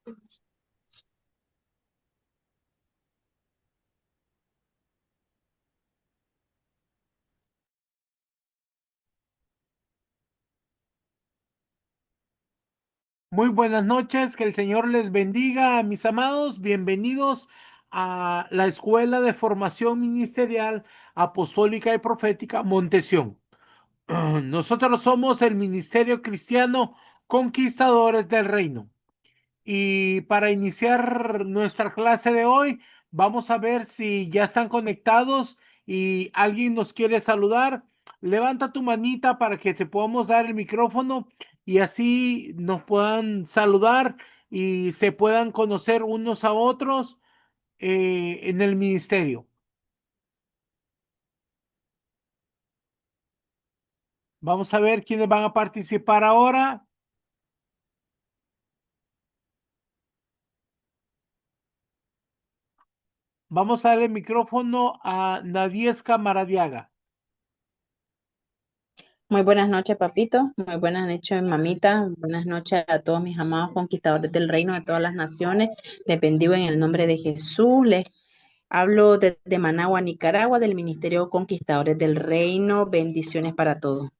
Muy buenas noches, que el Señor les bendiga, mis amados. Bienvenidos a la Escuela de Formación Ministerial Apostólica y Profética Montesión. Nosotros somos el Ministerio Cristiano Conquistadores del Reino. Y para iniciar nuestra clase de hoy, vamos a ver si ya están conectados y alguien nos quiere saludar. Levanta tu manita para que te podamos dar el micrófono y así nos puedan saludar y se puedan conocer unos a otros en el ministerio. Vamos a ver quiénes van a participar ahora. Vamos a dar el micrófono a Nadiesca Maradiaga. Muy buenas noches, papito. Muy buenas noches, mamita. Buenas noches a todos mis amados conquistadores del reino de todas las naciones. Les bendigo en el nombre de Jesús. Les hablo desde Managua, Nicaragua, del Ministerio Conquistadores del Reino. Bendiciones para todos.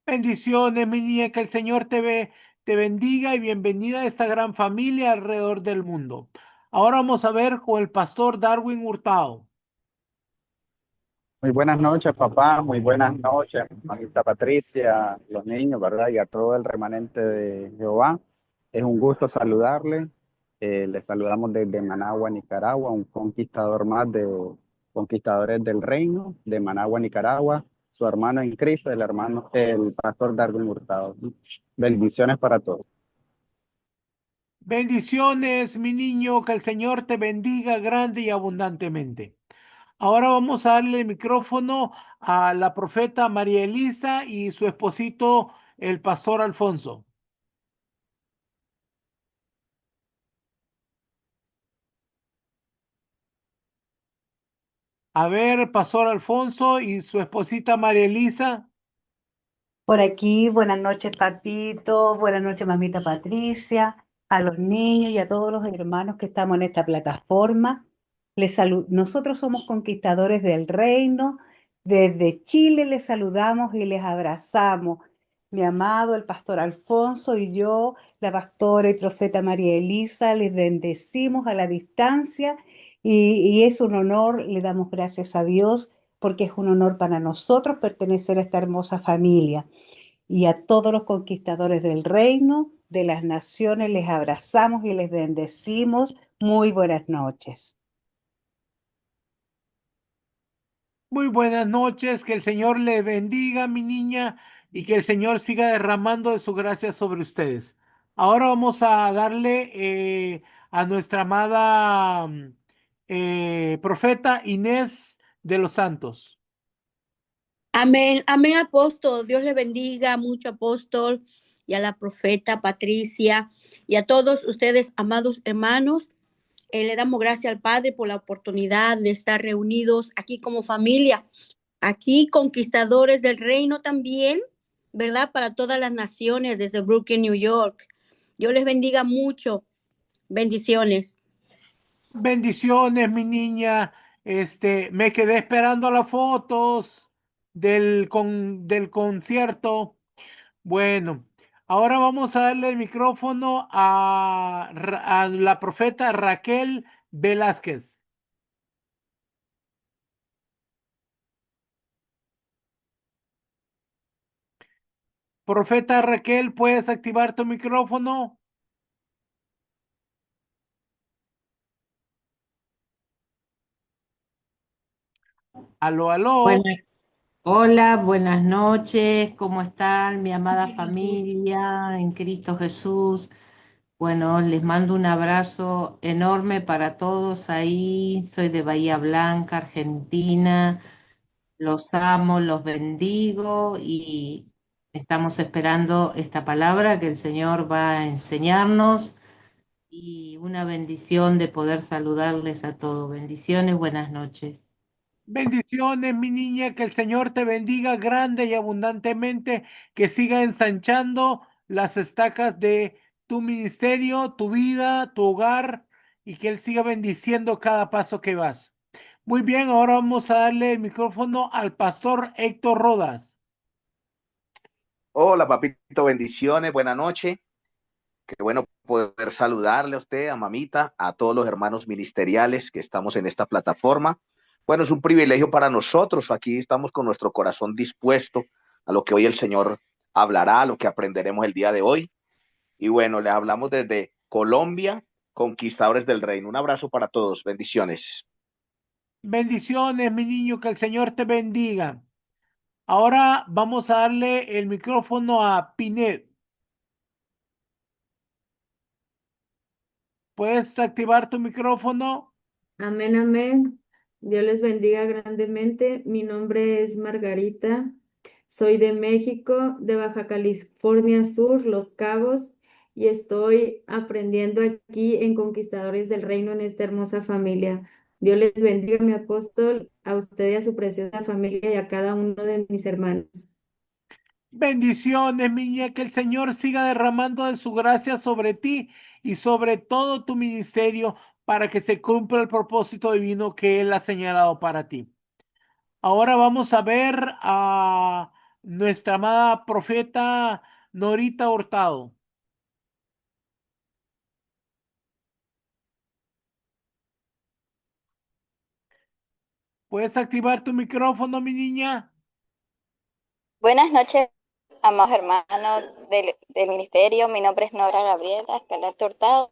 Bendiciones, mi niña, que el Señor te bendiga y bienvenida a esta gran familia alrededor del mundo. Ahora vamos a ver con el pastor Darwin Hurtado. Muy buenas noches, papá. Muy buenas noches, mamita Patricia, los niños, ¿verdad? Y a todo el remanente de Jehová. Es un gusto saludarle. Les saludamos desde Managua, Nicaragua, un conquistador más de Conquistadores del Reino de Managua, Nicaragua. Su hermano en Cristo, el pastor Darwin Hurtado. Bendiciones para todos. Bendiciones, mi niño, que el Señor te bendiga grande y abundantemente. Ahora vamos a darle el micrófono a la profeta María Elisa y su esposito, el pastor Alfonso. A ver, pastor Alfonso y su esposita María Elisa. Por aquí, buenas noches, papito, buenas noches, mamita Patricia, a los niños y a todos los hermanos que estamos en esta plataforma. Nosotros somos conquistadores del reino. Desde Chile les saludamos y les abrazamos. Mi amado, el pastor Alfonso y yo, la pastora y profeta María Elisa, les bendecimos a la distancia y es un honor, le damos gracias a Dios porque es un honor para nosotros pertenecer a esta hermosa familia y a todos los conquistadores del reino, de las naciones, les abrazamos y les bendecimos. Muy buenas noches. Muy buenas noches, que el Señor le bendiga, mi niña, y que el Señor siga derramando de su gracia sobre ustedes. Ahora vamos a darle a nuestra amada profeta Inés de los Santos. Amén, amén, apóstol. Dios le bendiga mucho, apóstol, y a la profeta Patricia, y a todos ustedes, amados hermanos. Le damos gracias al Padre por la oportunidad de estar reunidos aquí como familia, aquí conquistadores del reino también, ¿verdad? Para todas las naciones desde Brooklyn, New York. Dios les bendiga mucho. Bendiciones. Bendiciones, mi niña. Me quedé esperando las fotos del concierto. Bueno, ahora vamos a darle el micrófono a la profeta Raquel Velázquez. Profeta Raquel, ¿puedes activar tu micrófono? Aló, aló. Buenas, hola, buenas noches, ¿cómo están mi amada familia en Cristo Jesús? Bueno, les mando un abrazo enorme para todos ahí. Soy de Bahía Blanca, Argentina. Los amo, los bendigo y estamos esperando esta palabra que el Señor va a enseñarnos y una bendición de poder saludarles a todos. Bendiciones, buenas noches. Bendiciones, mi niña, que el Señor te bendiga grande y abundantemente, que siga ensanchando las estacas de tu ministerio, tu vida, tu hogar y que Él siga bendiciendo cada paso que vas. Muy bien, ahora vamos a darle el micrófono al pastor Héctor Rodas. Hola, papito, bendiciones, buena noche. Qué bueno poder saludarle a usted, a mamita, a todos los hermanos ministeriales que estamos en esta plataforma. Bueno, es un privilegio para nosotros. Aquí estamos con nuestro corazón dispuesto a lo que hoy el Señor hablará, a lo que aprenderemos el día de hoy. Y bueno, les hablamos desde Colombia, conquistadores del reino. Un abrazo para todos. Bendiciones. Bendiciones, mi niño, que el Señor te bendiga. Ahora vamos a darle el micrófono a Pinet. ¿Puedes activar tu micrófono? Amén, amén. Dios les bendiga grandemente. Mi nombre es Margarita. Soy de México, de Baja California Sur, Los Cabos, y estoy aprendiendo aquí en Conquistadores del Reino en esta hermosa familia. Dios les bendiga, mi apóstol, a usted y a su preciosa familia y a cada uno de mis hermanos. Bendiciones, mi niña, que el Señor siga derramando de su gracia sobre ti y sobre todo tu ministerio para que se cumpla el propósito divino que Él ha señalado para ti. Ahora vamos a ver a nuestra amada profeta Norita Hurtado. ¿Puedes activar tu micrófono, mi niña? Buenas noches, amados hermanos del ministerio. Mi nombre es Nora Gabriela Escalante Hurtado.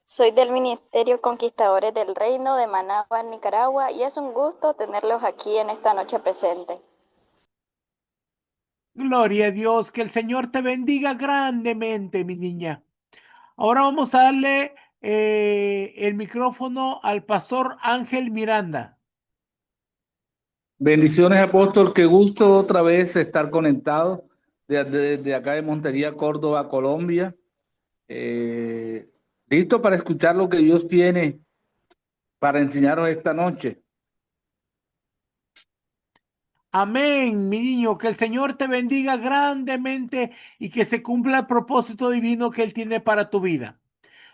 Soy del Ministerio Conquistadores del Reino de Managua, Nicaragua, y es un gusto tenerlos aquí en esta noche presente. Gloria a Dios, que el Señor te bendiga grandemente, mi niña. Ahora vamos a darle el micrófono al pastor Ángel Miranda. Bendiciones, apóstol. Qué gusto otra vez estar conectado desde acá de Montería, Córdoba, Colombia. Listo para escuchar lo que Dios tiene para enseñaros esta noche. Amén, mi niño, que el Señor te bendiga grandemente y que se cumpla el propósito divino que Él tiene para tu vida.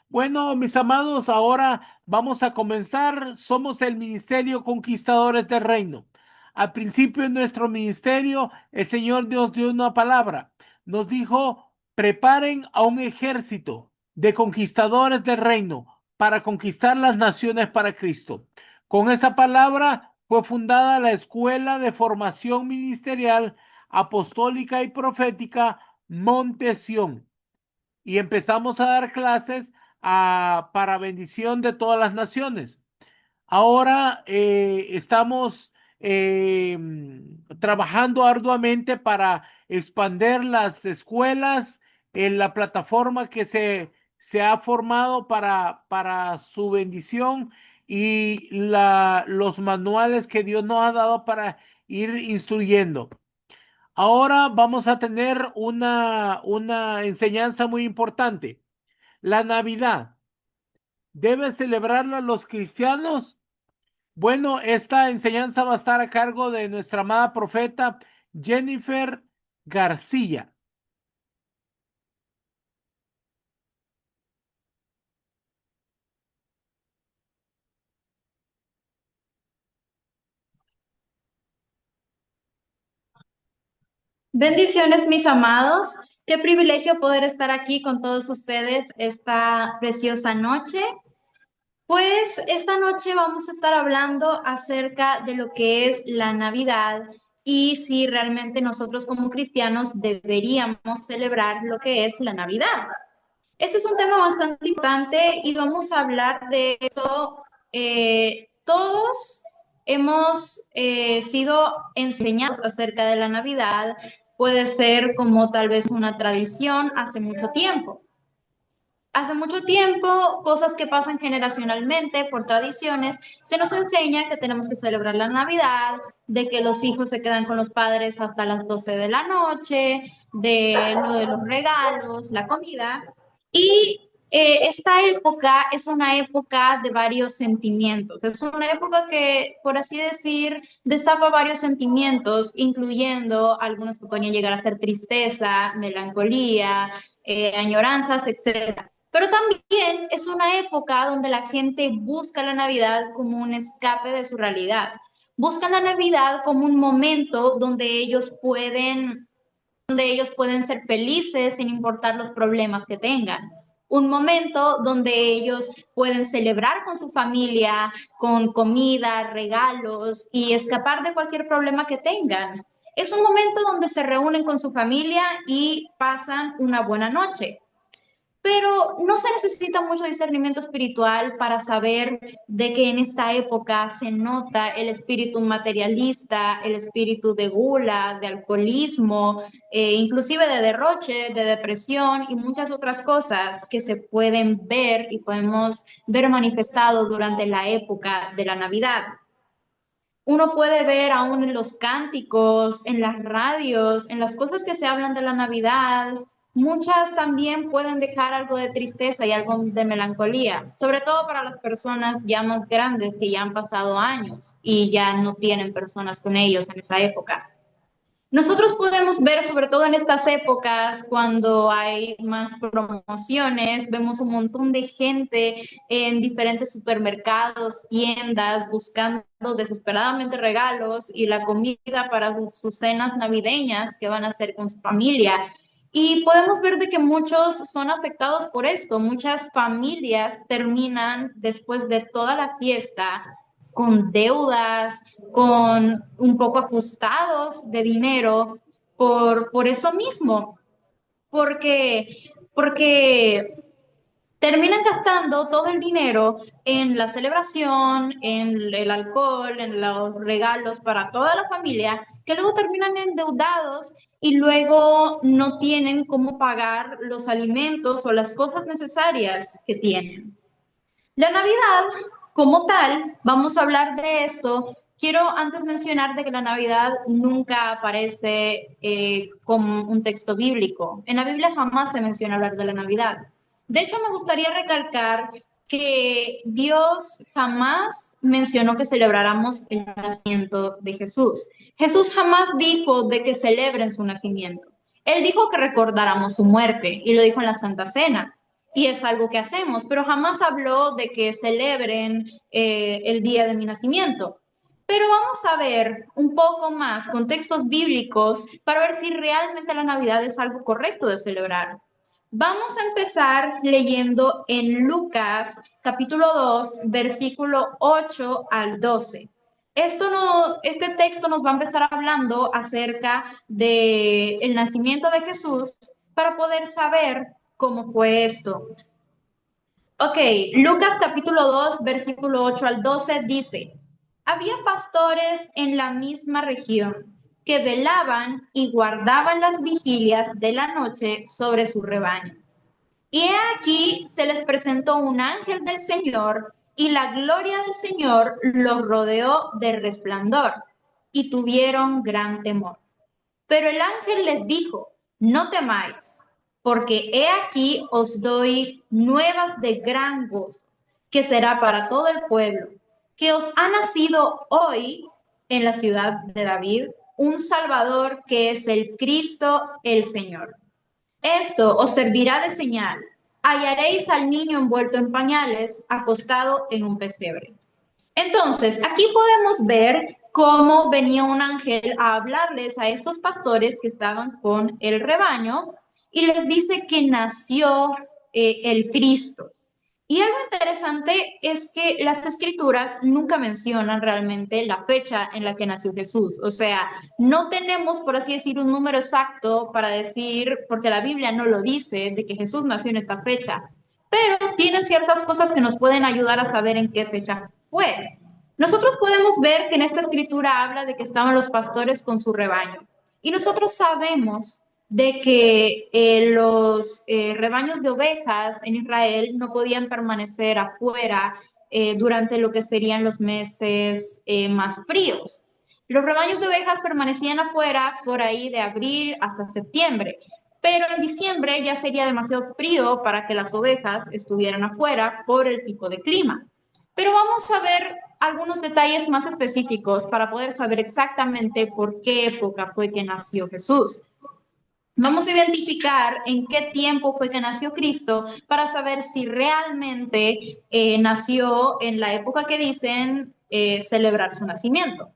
Bueno, mis amados, ahora vamos a comenzar. Somos el Ministerio Conquistadores del Reino. Al principio de nuestro ministerio, el Señor Dios dio una palabra. Nos dijo, preparen a un ejército de conquistadores del reino para conquistar las naciones para Cristo. Con esa palabra fue fundada la Escuela de Formación Ministerial Apostólica y Profética Monte Sión. Y empezamos a dar clases para bendición de todas las naciones. Ahora estamos trabajando arduamente para expandir las escuelas en la plataforma que se ha formado para su bendición y los manuales que Dios nos ha dado para ir instruyendo. Ahora vamos a tener una enseñanza muy importante. La Navidad. ¿Debe celebrarla los cristianos? Bueno, esta enseñanza va a estar a cargo de nuestra amada profeta Jennifer García. Bendiciones, mis amados. Qué privilegio poder estar aquí con todos ustedes esta preciosa noche. Pues esta noche vamos a estar hablando acerca de lo que es la Navidad y si realmente nosotros como cristianos deberíamos celebrar lo que es la Navidad. Este es un tema bastante importante y vamos a hablar de eso. Todos hemos sido enseñados acerca de la Navidad. Puede ser como tal vez una tradición hace mucho tiempo. Hace mucho tiempo, cosas que pasan generacionalmente por tradiciones, se nos enseña que tenemos que celebrar la Navidad, de que los hijos se quedan con los padres hasta las 12 de la noche, de lo de los regalos, la comida. Y Esta época es una época de varios sentimientos. Es una época que, por así decir, destapa varios sentimientos, incluyendo algunos que pueden llegar a ser tristeza, melancolía, añoranzas, etc. Pero también es una época donde la gente busca la Navidad como un escape de su realidad. Buscan la Navidad como un momento donde ellos pueden ser felices sin importar los problemas que tengan. Un momento donde ellos pueden celebrar con su familia, con comida, regalos y escapar de cualquier problema que tengan. Es un momento donde se reúnen con su familia y pasan una buena noche. Pero no se necesita mucho discernimiento espiritual para saber de que en esta época se nota el espíritu materialista, el espíritu de gula, de alcoholismo, inclusive de derroche, de depresión y muchas otras cosas que se pueden ver y podemos ver manifestado durante la época de la Navidad. Uno puede ver aún en los cánticos, en las radios, en las cosas que se hablan de la Navidad, muchas también pueden dejar algo de tristeza y algo de melancolía, sobre todo para las personas ya más grandes que ya han pasado años y ya no tienen personas con ellos en esa época. Nosotros podemos ver, sobre todo en estas épocas, cuando hay más promociones, vemos un montón de gente en diferentes supermercados, tiendas, buscando desesperadamente regalos y la comida para sus cenas navideñas que van a hacer con su familia. Y podemos ver de que muchos son afectados por esto. Muchas familias terminan después de toda la fiesta con deudas, con un poco ajustados de dinero por eso mismo, porque terminan gastando todo el dinero en la celebración, en el alcohol, en los regalos para toda la familia, que luego terminan endeudados y luego no tienen cómo pagar los alimentos o las cosas necesarias que tienen. La Navidad, como tal, vamos a hablar de esto. Quiero antes mencionar de que la Navidad nunca aparece como un texto bíblico. En la Biblia jamás se menciona hablar de la Navidad. De hecho, me gustaría recalcar que Dios jamás mencionó que celebráramos el nacimiento de Jesús. Jesús jamás dijo de que celebren su nacimiento. Él dijo que recordáramos su muerte y lo dijo en la Santa Cena y es algo que hacemos, pero jamás habló de que celebren el día de mi nacimiento. Pero vamos a ver un poco más contextos bíblicos para ver si realmente la Navidad es algo correcto de celebrar. Vamos a empezar leyendo en Lucas capítulo 2, versículo 8 al 12. Este texto nos va a empezar hablando acerca del nacimiento de Jesús para poder saber cómo fue esto. Ok, Lucas capítulo 2, versículo 8 al 12 dice, había pastores en la misma región que velaban y guardaban las vigilias de la noche sobre su rebaño. Y he aquí se les presentó un ángel del Señor y la gloria del Señor los rodeó de resplandor y tuvieron gran temor. Pero el ángel les dijo, no temáis, porque he aquí os doy nuevas de gran gozo, que será para todo el pueblo, que os ha nacido hoy en la ciudad de David un Salvador que es el Cristo el Señor. Esto os servirá de señal. Hallaréis al niño envuelto en pañales, acostado en un pesebre. Entonces, aquí podemos ver cómo venía un ángel a hablarles a estos pastores que estaban con el rebaño y les dice que nació el Cristo. Y algo interesante es que las escrituras nunca mencionan realmente la fecha en la que nació Jesús. O sea, no tenemos, por así decir, un número exacto para decir, porque la Biblia no lo dice, de que Jesús nació en esta fecha. Pero tienen ciertas cosas que nos pueden ayudar a saber en qué fecha fue. Nosotros podemos ver que en esta escritura habla de que estaban los pastores con su rebaño. Y nosotros sabemos de que los rebaños de ovejas en Israel no podían permanecer afuera durante lo que serían los meses más fríos. Los rebaños de ovejas permanecían afuera por ahí de abril hasta septiembre, pero en diciembre ya sería demasiado frío para que las ovejas estuvieran afuera por el tipo de clima. Pero vamos a ver algunos detalles más específicos para poder saber exactamente por qué época fue que nació Jesús. Vamos a identificar en qué tiempo fue que nació Cristo para saber si realmente nació en la época que dicen celebrar su nacimiento.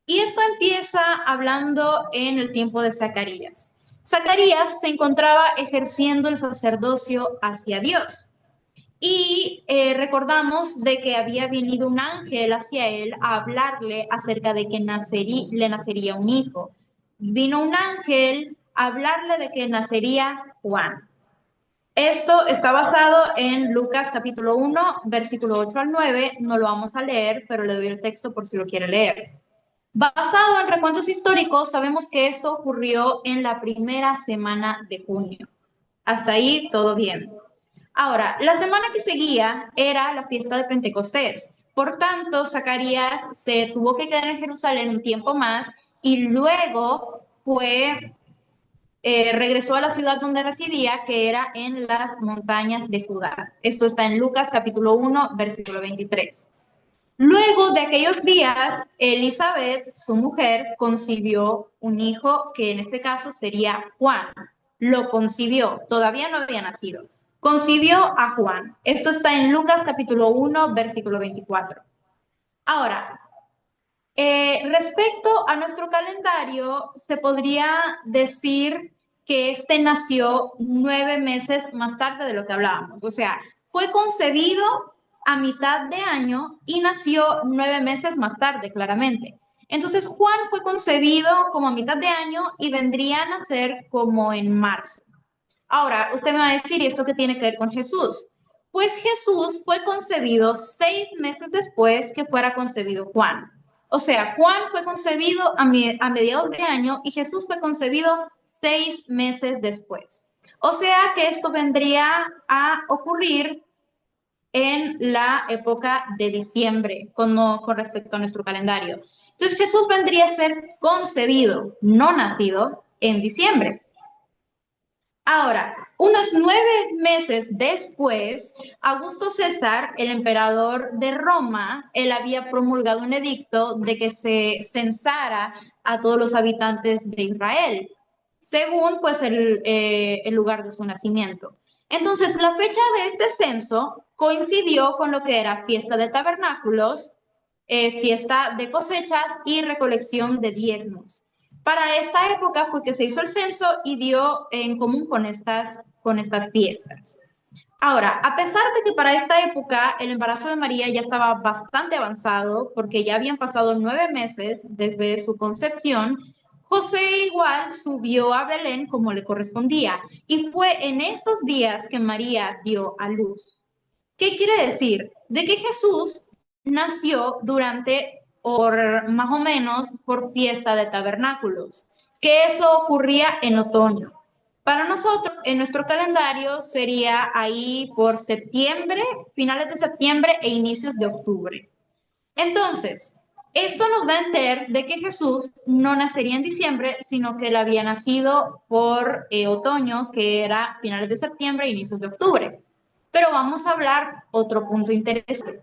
Y esto empieza hablando en el tiempo de Zacarías. Zacarías se encontraba ejerciendo el sacerdocio hacia Dios. Y recordamos de que había venido un ángel hacia él a hablarle acerca de que le nacería un hijo. Vino un ángel a hablarle de que nacería Juan. Esto está basado en Lucas capítulo 1, versículo 8 al 9. No lo vamos a leer, pero le doy el texto por si lo quiere leer. Basado en recuentos históricos, sabemos que esto ocurrió en la primera semana de junio. Hasta ahí todo bien. Ahora, la semana que seguía era la fiesta de Pentecostés. Por tanto, Zacarías se tuvo que quedar en Jerusalén un tiempo más y luego regresó a la ciudad donde residía, que era en las montañas de Judá. Esto está en Lucas capítulo 1, versículo 23. Luego de aquellos días, Elizabeth, su mujer, concibió un hijo que en este caso sería Juan. Lo concibió, todavía no había nacido. Concibió a Juan. Esto está en Lucas capítulo 1, versículo 24. Ahora, respecto a nuestro calendario, se podría decir que este nació 9 meses más tarde de lo que hablábamos. O sea, fue concebido a mitad de año y nació 9 meses más tarde, claramente. Entonces, Juan fue concebido como a mitad de año y vendría a nacer como en marzo. Ahora, usted me va a decir, ¿y esto qué tiene que ver con Jesús? Pues Jesús fue concebido 6 meses después que fuera concebido Juan. O sea, Juan fue concebido a mediados de año y Jesús fue concebido 6 meses después. O sea que esto vendría a ocurrir en la época de diciembre con respecto a nuestro calendario. Entonces Jesús vendría a ser concebido, no nacido, en diciembre. Ahora, unos 9 meses después, Augusto César, el emperador de Roma, él había promulgado un edicto de que se censara a todos los habitantes de Israel, según pues el lugar de su nacimiento. Entonces, la fecha de este censo coincidió con lo que era fiesta de tabernáculos, fiesta de cosechas y recolección de diezmos. Para esta época fue que se hizo el censo y dio en común con estas fiestas. Ahora, a pesar de que para esta época el embarazo de María ya estaba bastante avanzado, porque ya habían pasado 9 meses desde su concepción, José igual subió a Belén como le correspondía, y fue en estos días que María dio a luz. ¿Qué quiere decir? De que Jesús nació más o menos por fiesta de tabernáculos, que eso ocurría en otoño. Para nosotros, en nuestro calendario, sería ahí por septiembre, finales de septiembre e inicios de octubre. Entonces, esto nos da a entender de que Jesús no nacería en diciembre, sino que él había nacido por otoño, que era finales de septiembre e inicios de octubre. Pero vamos a hablar otro punto interesante.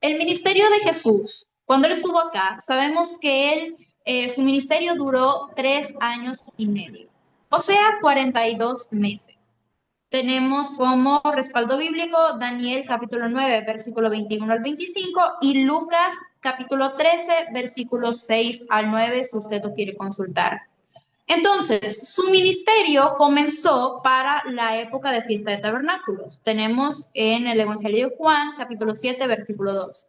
El ministerio de Jesús, cuando él estuvo acá, sabemos que su ministerio duró 3 años y medio, o sea, 42 meses. Tenemos como respaldo bíblico Daniel capítulo 9, versículo 21 al 25 y Lucas capítulo 13, versículos 6 al 9, si usted lo quiere consultar. Entonces, su ministerio comenzó para la época de fiesta de tabernáculos. Tenemos en el Evangelio de Juan, capítulo 7, versículo 2.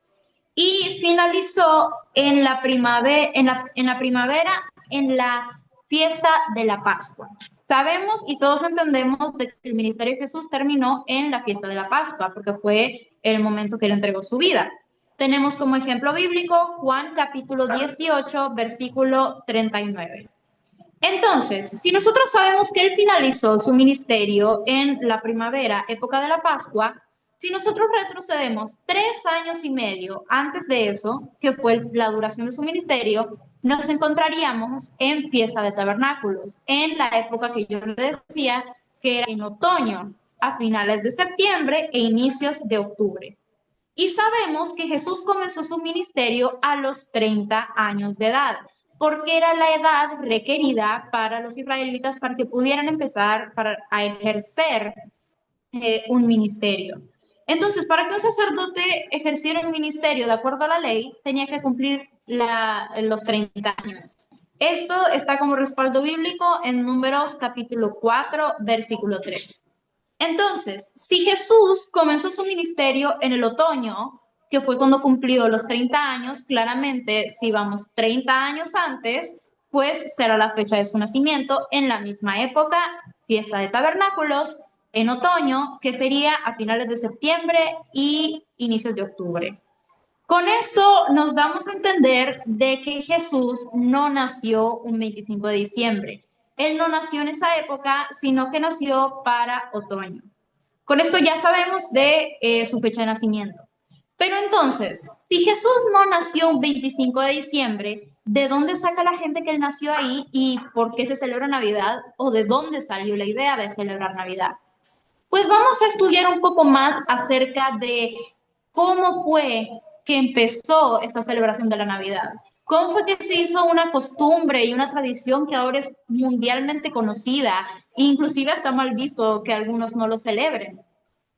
Y finalizó en la primavera, en la fiesta de la Pascua. Sabemos y todos entendemos que el ministerio de Jesús terminó en la fiesta de la Pascua, porque fue el momento que él entregó su vida. Tenemos como ejemplo bíblico Juan capítulo 18, versículo 39. Entonces, si nosotros sabemos que él finalizó su ministerio en la primavera, época de la Pascua, Si nosotros retrocedemos 3 años y medio antes de eso, que fue la duración de su ministerio, nos encontraríamos en fiesta de tabernáculos, en la época que yo les decía que era en otoño, a finales de septiembre e inicios de octubre. Y sabemos que Jesús comenzó su ministerio a los 30 años de edad, porque era la edad requerida para los israelitas para que pudieran empezar a ejercer un ministerio. Entonces, para que un sacerdote ejerciera un ministerio de acuerdo a la ley, tenía que cumplir los 30 años. Esto está como respaldo bíblico en Números capítulo 4, versículo 3. Entonces, si Jesús comenzó su ministerio en el otoño, que fue cuando cumplió los 30 años, claramente si vamos 30 años antes, pues será la fecha de su nacimiento en la misma época, fiesta de tabernáculos, en otoño, que sería a finales de septiembre y inicios de octubre. Con esto nos damos a entender de que Jesús no nació un 25 de diciembre. Él no nació en esa época, sino que nació para otoño. Con esto ya sabemos de su fecha de nacimiento. Pero entonces, si Jesús no nació un 25 de diciembre, ¿de dónde saca la gente que él nació ahí y por qué se celebra Navidad? ¿O de dónde salió la idea de celebrar Navidad? Pues vamos a estudiar un poco más acerca de cómo fue que empezó esta celebración de la Navidad. ¿Cómo fue que se hizo una costumbre y una tradición que ahora es mundialmente conocida, inclusive hasta mal visto que algunos no lo celebren?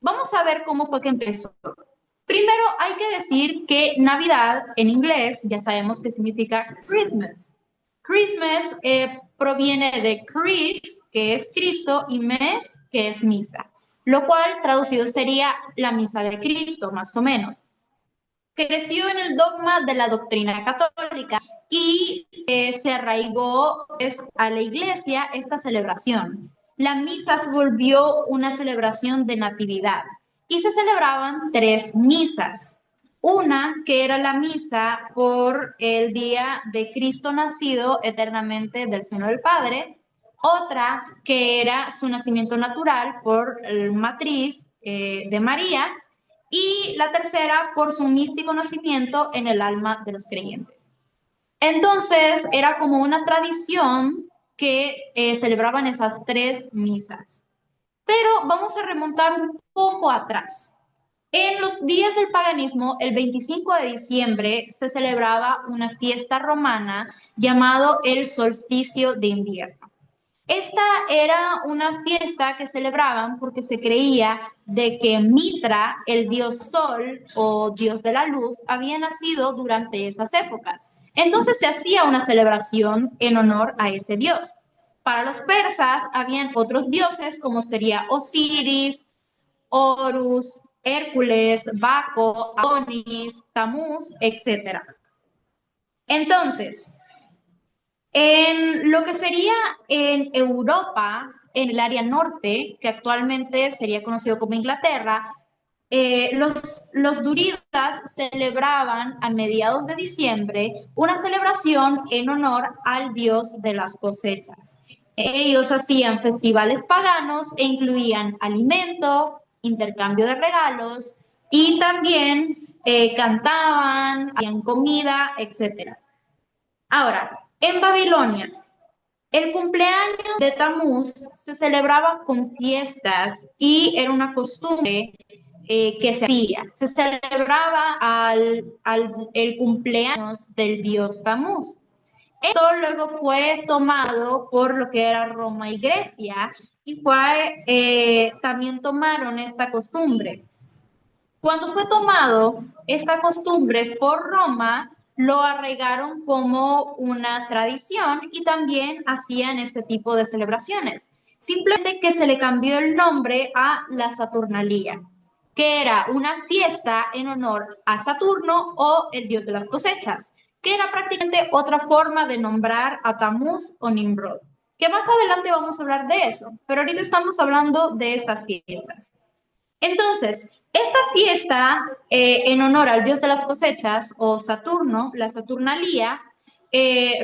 Vamos a ver cómo fue que empezó. Primero hay que decir que Navidad en inglés ya sabemos que significa Christmas. Christmas proviene de Chris, que es Cristo, y mes, que es misa, lo cual traducido sería la misa de Cristo, más o menos. Creció en el dogma de la doctrina católica y se arraigó a la iglesia esta celebración. La misa se volvió una celebración de natividad y se celebraban 3 misas. Una que era la misa por el día de Cristo nacido eternamente del seno del Padre, otra que era su nacimiento natural por el matriz de María, y la tercera por su místico nacimiento en el alma de los creyentes. Entonces era como una tradición que celebraban esas 3 misas. Pero vamos a remontar un poco atrás. En los días del paganismo, el 25 de diciembre, se celebraba una fiesta romana llamado el solsticio de invierno. Esta era una fiesta que celebraban porque se creía de que Mitra, el dios sol o dios de la luz, había nacido durante esas épocas. Entonces se hacía una celebración en honor a ese dios. Para los persas habían otros dioses como sería Osiris, Horus, Hércules, Baco, Adonis, Tamuz, etc. Entonces, en lo que sería en Europa, en el área norte, que actualmente sería conocido como Inglaterra, los duridas celebraban a mediados de diciembre una celebración en honor al dios de las cosechas. Ellos hacían festivales paganos e incluían alimento, intercambio de regalos y también cantaban, hacían comida, etc. Ahora, en Babilonia, el cumpleaños de Tamuz se celebraba con fiestas y era una costumbre que se hacía. Se celebraba el cumpleaños del dios Tamuz. Esto luego fue tomado por lo que era Roma y Grecia y también tomaron esta costumbre. Cuando fue tomado esta costumbre por Roma, lo arraigaron como una tradición y también hacían este tipo de celebraciones. Simplemente que se le cambió el nombre a la Saturnalía, que era una fiesta en honor a Saturno o el dios de las cosechas, que era prácticamente otra forma de nombrar a Tamuz o Nimrod, que más adelante vamos a hablar de eso, pero ahorita estamos hablando de estas fiestas. Entonces, esta fiesta en honor al dios de las cosechas o Saturno, la Saturnalía,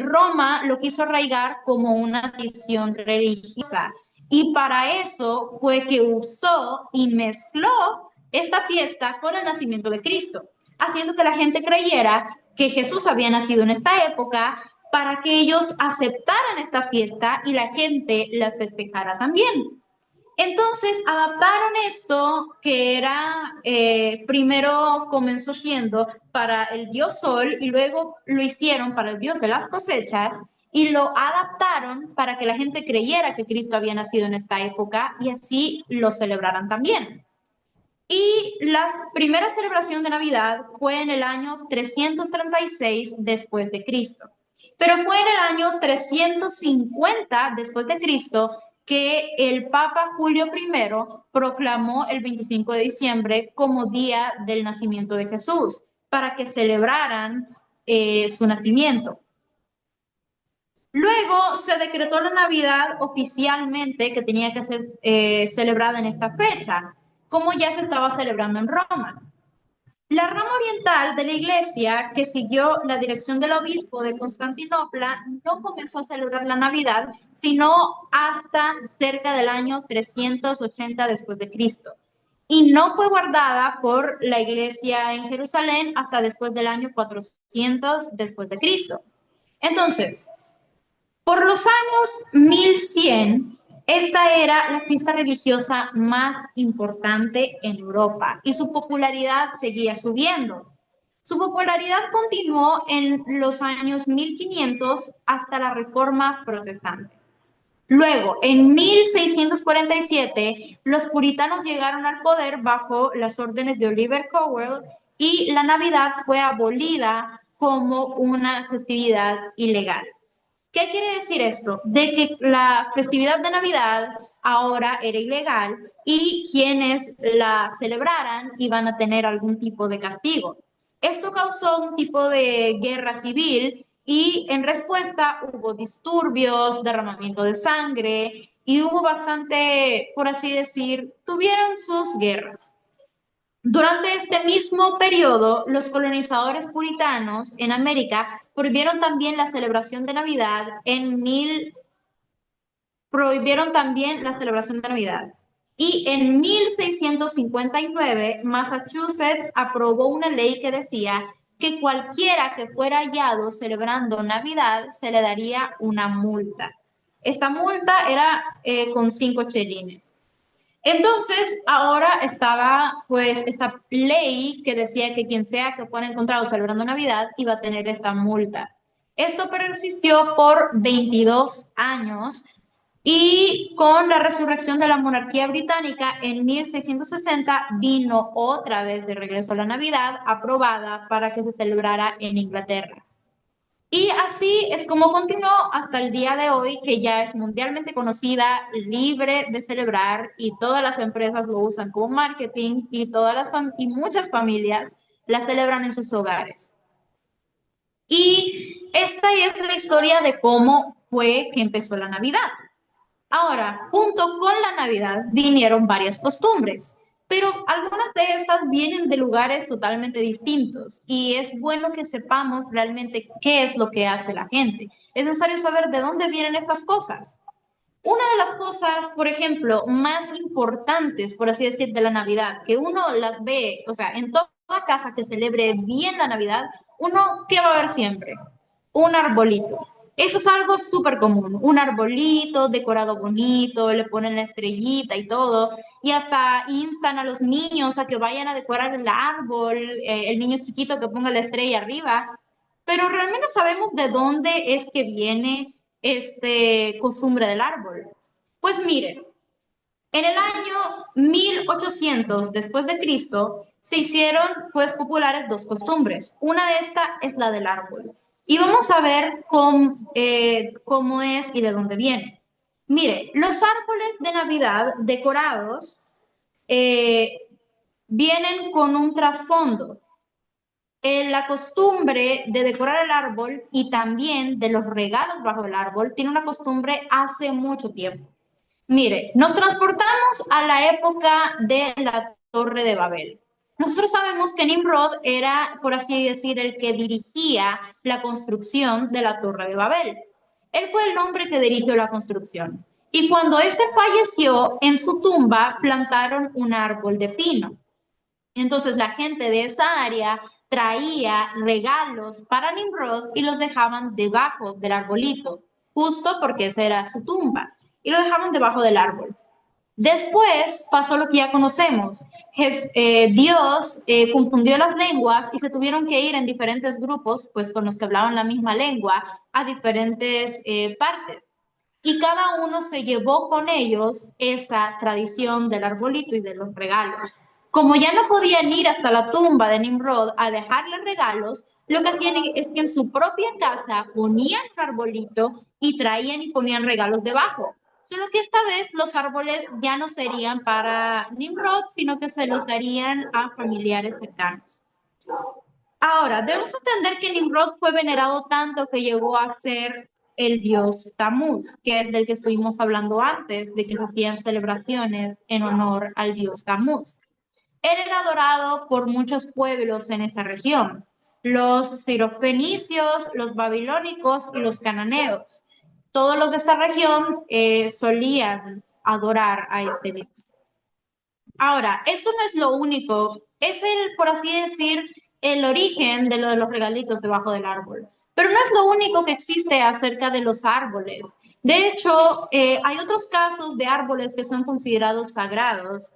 Roma lo quiso arraigar como una tradición religiosa y para eso fue que usó y mezcló esta fiesta con el nacimiento de Cristo, haciendo que la gente creyera que Jesús había nacido en esta época para que ellos aceptaran esta fiesta y la gente la festejara también. Entonces adaptaron esto que era, primero comenzó siendo para el dios Sol y luego lo hicieron para el dios de las cosechas y lo adaptaron para que la gente creyera que Cristo había nacido en esta época y así lo celebraran también. Y la primera celebración de Navidad fue en el año 336 después de Cristo. Pero fue en el año 350 después de Cristo que el Papa Julio I proclamó el 25 de diciembre como día del nacimiento de Jesús, para que celebraran su nacimiento. Luego se decretó la Navidad oficialmente que tenía que ser celebrada en esta fecha, como ya se estaba celebrando en Roma. La rama oriental de la iglesia, que siguió la dirección del obispo de Constantinopla, no comenzó a celebrar la Navidad, sino hasta cerca del año 380 después de Cristo. Y no fue guardada por la iglesia en Jerusalén hasta después del año 400 después de Cristo. Entonces, por los años 1100, esta era la fiesta religiosa más importante en Europa y su popularidad seguía subiendo. Su popularidad continuó en los años 1500 hasta la Reforma Protestante. Luego, en 1647, los puritanos llegaron al poder bajo las órdenes de Oliver Cromwell y la Navidad fue abolida como una festividad ilegal. ¿Qué quiere decir esto? De que la festividad de Navidad ahora era ilegal y quienes la celebraran iban a tener algún tipo de castigo. Esto causó un tipo de guerra civil y en respuesta hubo disturbios, derramamiento de sangre y hubo bastante, por así decir, tuvieron sus guerras. Durante este mismo periodo, los colonizadores puritanos en América prohibieron también la celebración de Navidad Y en 1659, Massachusetts aprobó una ley que decía que cualquiera que fuera hallado celebrando Navidad se le daría una multa. Esta multa era con 5 chelines. Entonces, ahora estaba pues esta ley que decía que quien sea que fuera encontrado celebrando Navidad iba a tener esta multa. Esto persistió por 22 años y con la resurrección de la monarquía británica en 1660 vino otra vez de regreso la Navidad aprobada para que se celebrara en Inglaterra. Y así es como continuó hasta el día de hoy, que ya es mundialmente conocida, libre de celebrar y todas las empresas lo usan como marketing y muchas familias la celebran en sus hogares. Y esta es la historia de cómo fue que empezó la Navidad. Ahora, junto con la Navidad vinieron varias costumbres, pero algunas de estas vienen de lugares totalmente distintos y es bueno que sepamos realmente qué es lo que hace la gente. Es necesario saber de dónde vienen estas cosas. Una de las cosas, por ejemplo, más importantes, por así decir, de la Navidad, que uno las ve, o sea, en toda casa que celebre bien la Navidad, uno, ¿qué va a ver siempre? Un arbolito. Eso es algo súper común, un arbolito decorado bonito, le ponen la estrellita y todo, y hasta instan a los niños a que vayan a decorar el árbol, el niño chiquito que ponga la estrella arriba, pero realmente sabemos de dónde es que viene costumbre del árbol. Pues miren, en el año 1800 después de Cristo se hicieron pues populares dos costumbres. Una de estas es la del árbol. Y vamos a ver cómo es y de dónde viene. Mire, los árboles de Navidad decorados vienen con un trasfondo. La costumbre de decorar el árbol y también de los regalos bajo el árbol tiene una costumbre hace mucho tiempo. Mire, nos transportamos a la época de la Torre de Babel. Nosotros sabemos que Nimrod era, por así decir, el que dirigía la construcción de la Torre de Babel. Él fue el hombre que dirigió la construcción. Y cuando éste falleció, en su tumba plantaron un árbol de pino. Entonces la gente de esa área traía regalos para Nimrod y los dejaban debajo del arbolito, justo porque esa era su tumba, y lo dejaban debajo del árbol. Después pasó lo que ya conocemos. Dios confundió las lenguas y se tuvieron que ir en diferentes grupos, pues con los que hablaban la misma lengua, a diferentes partes. Y cada uno se llevó con ellos esa tradición del arbolito y de los regalos. Como ya no podían ir hasta la tumba de Nimrod a dejarle regalos, lo que hacían es que en su propia casa ponían un arbolito y traían y ponían regalos debajo. Solo que esta vez los árboles ya no serían para Nimrod, sino que se los darían a familiares cercanos. Ahora, debemos entender que Nimrod fue venerado tanto que llegó a ser el dios Tamuz, que es del que estuvimos hablando antes, de que se hacían celebraciones en honor al dios Tamuz. Él era adorado por muchos pueblos en esa región, los sirofenicios, los babilónicos y los cananeos. Todos los de esta región solían adorar a este dios. Ahora, esto no es lo único, es por así decir, el origen de lo de los regalitos debajo del árbol. Pero no es lo único que existe acerca de los árboles. De hecho, hay otros casos de árboles que son considerados sagrados.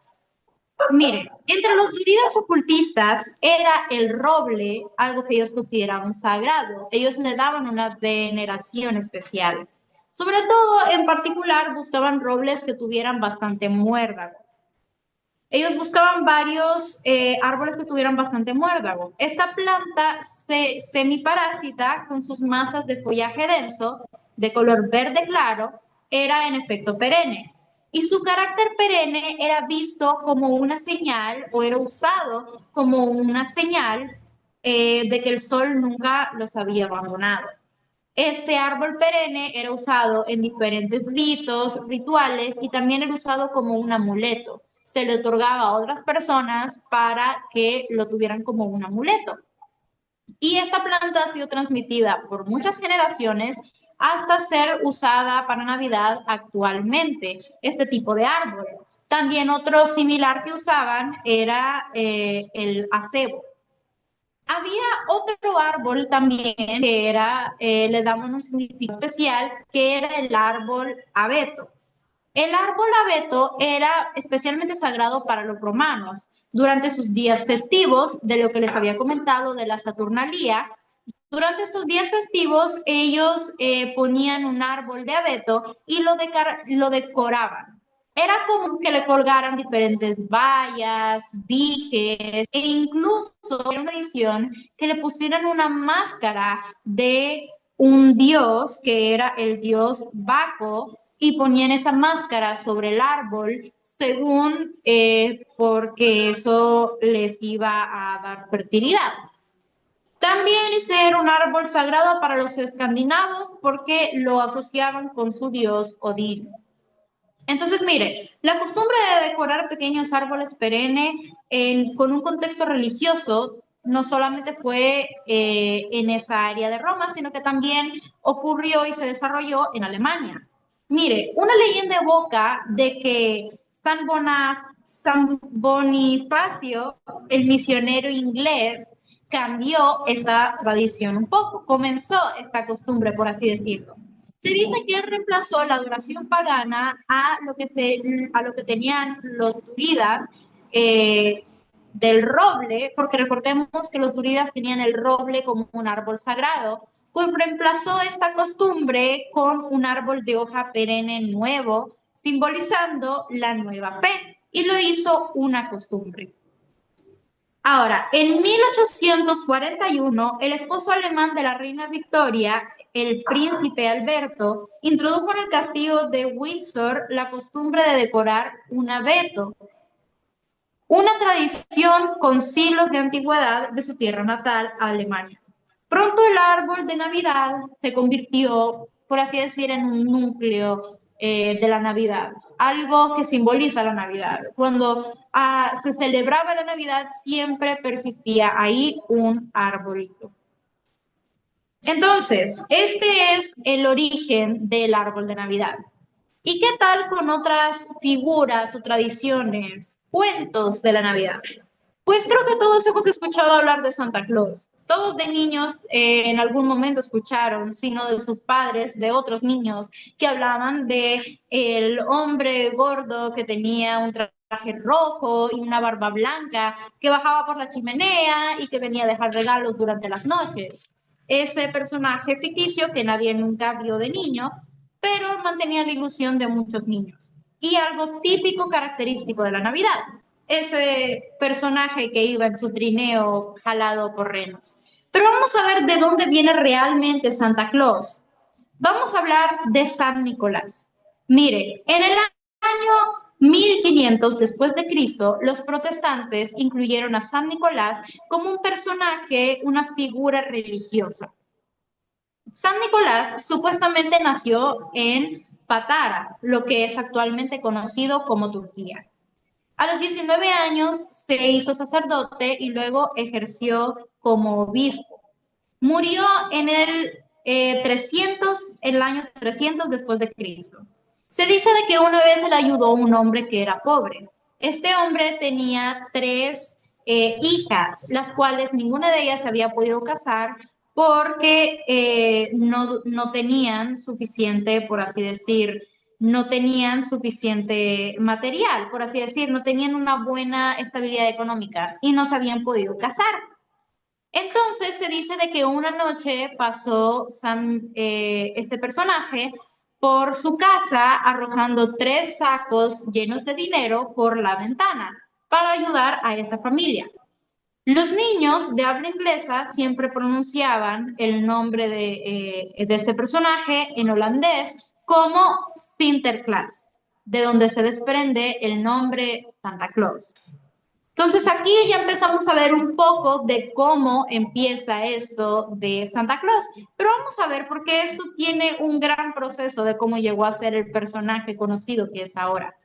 Miren, entre los druidas ocultistas era el roble algo que ellos consideraban sagrado. Ellos le daban una veneración especial. Sobre todo, en particular, buscaban robles que tuvieran bastante muérdago. Ellos buscaban varios árboles que tuvieran bastante muérdago. Esta planta semiparásita, con sus masas de follaje denso, de color verde claro, era en efecto perenne. Y su carácter perenne era visto como una señal, o era usado como una señal de que el sol nunca los había abandonado. Este árbol perenne era usado en diferentes ritos, rituales, y también era usado como un amuleto. Se le otorgaba a otras personas para que lo tuvieran como un amuleto. Y esta planta ha sido transmitida por muchas generaciones hasta ser usada para Navidad actualmente, este tipo de árbol. También otro similar que usaban era el acebo. Había otro árbol también que era, le daban un significado especial, que era el árbol abeto. El árbol abeto era especialmente sagrado para los romanos. Durante sus días festivos, de lo que les había comentado de la Saturnalía, durante estos días festivos ellos ponían un árbol de abeto y lo decoraban. Era común que le colgaran diferentes vallas, dijes, e incluso era una tradición que le pusieran una máscara de un dios, que era el dios Baco, y ponían esa máscara sobre el árbol según porque eso les iba a dar fertilidad. También era un árbol sagrado para los escandinavos porque lo asociaban con su dios Odín. Entonces, mire, la costumbre de decorar pequeños árboles perennes con un contexto religioso no solamente fue en esa área de Roma, sino que también ocurrió y se desarrolló en Alemania. Mire, una leyenda evoca de que San Bonifacio, el misionero inglés, cambió esta tradición un poco, comenzó esta costumbre, por así decirlo. Se dice que él reemplazó la adoración pagana a lo que tenían los druidas del roble, porque recordemos que los druidas tenían el roble como un árbol sagrado, pues reemplazó esta costumbre con un árbol de hoja perenne nuevo, simbolizando la nueva fe, y lo hizo una costumbre. Ahora, en 1841, el esposo alemán de la reina Victoria, el príncipe Alberto, introdujo en el castillo de Windsor la costumbre de decorar un abeto, una tradición con siglos de antigüedad de su tierra natal, Alemania. Pronto el árbol de Navidad se convirtió, por así decir, en un núcleo de la Navidad, algo que simboliza la Navidad. Cuando se celebraba la Navidad, siempre persistía ahí un arbolito. Entonces, este es el origen del árbol de Navidad. ¿Y qué tal con otras figuras o tradiciones, cuentos de la Navidad? Pues creo que todos hemos escuchado hablar de Santa Claus. Todos de niños en algún momento escucharon, si no de sus padres, de otros niños, que hablaban de el hombre gordo que tenía un traje rojo y una barba blanca, que bajaba por la chimenea y que venía a dejar regalos durante las noches. Ese personaje ficticio que nadie nunca vio de niño, pero mantenía la ilusión de muchos niños. Y algo típico característico de la Navidad, ese personaje que iba en su trineo jalado por renos. Pero vamos a ver de dónde viene realmente Santa Claus. Vamos a hablar de San Nicolás. Mire, en el año 1500 después de Cristo, los protestantes incluyeron a San Nicolás como un personaje, una figura religiosa. San Nicolás supuestamente nació en Patara, lo que es actualmente conocido como Turquía. A los 19 años se hizo sacerdote y luego ejerció como obispo. Murió en el año 300 después de Cristo. Se dice de que una vez le ayudó un hombre que era pobre. Este hombre tenía 3 hijas, las cuales ninguna de ellas se había podido casar porque no tenían suficiente, por así decir, no tenían suficiente material, por así decir, no tenían una buena estabilidad económica y no se habían podido casar. Entonces se dice de que una noche pasó este personaje por su casa arrojando 3 sacos llenos de dinero por la ventana para ayudar a esta familia. Los niños de habla inglesa siempre pronunciaban el nombre de este personaje en holandés como Sinterklaas, de donde se desprende el nombre Santa Claus. Entonces aquí ya empezamos a ver un poco de cómo empieza esto de Santa Claus, pero vamos a ver por qué esto tiene un gran proceso de cómo llegó a ser el personaje conocido que es ahora.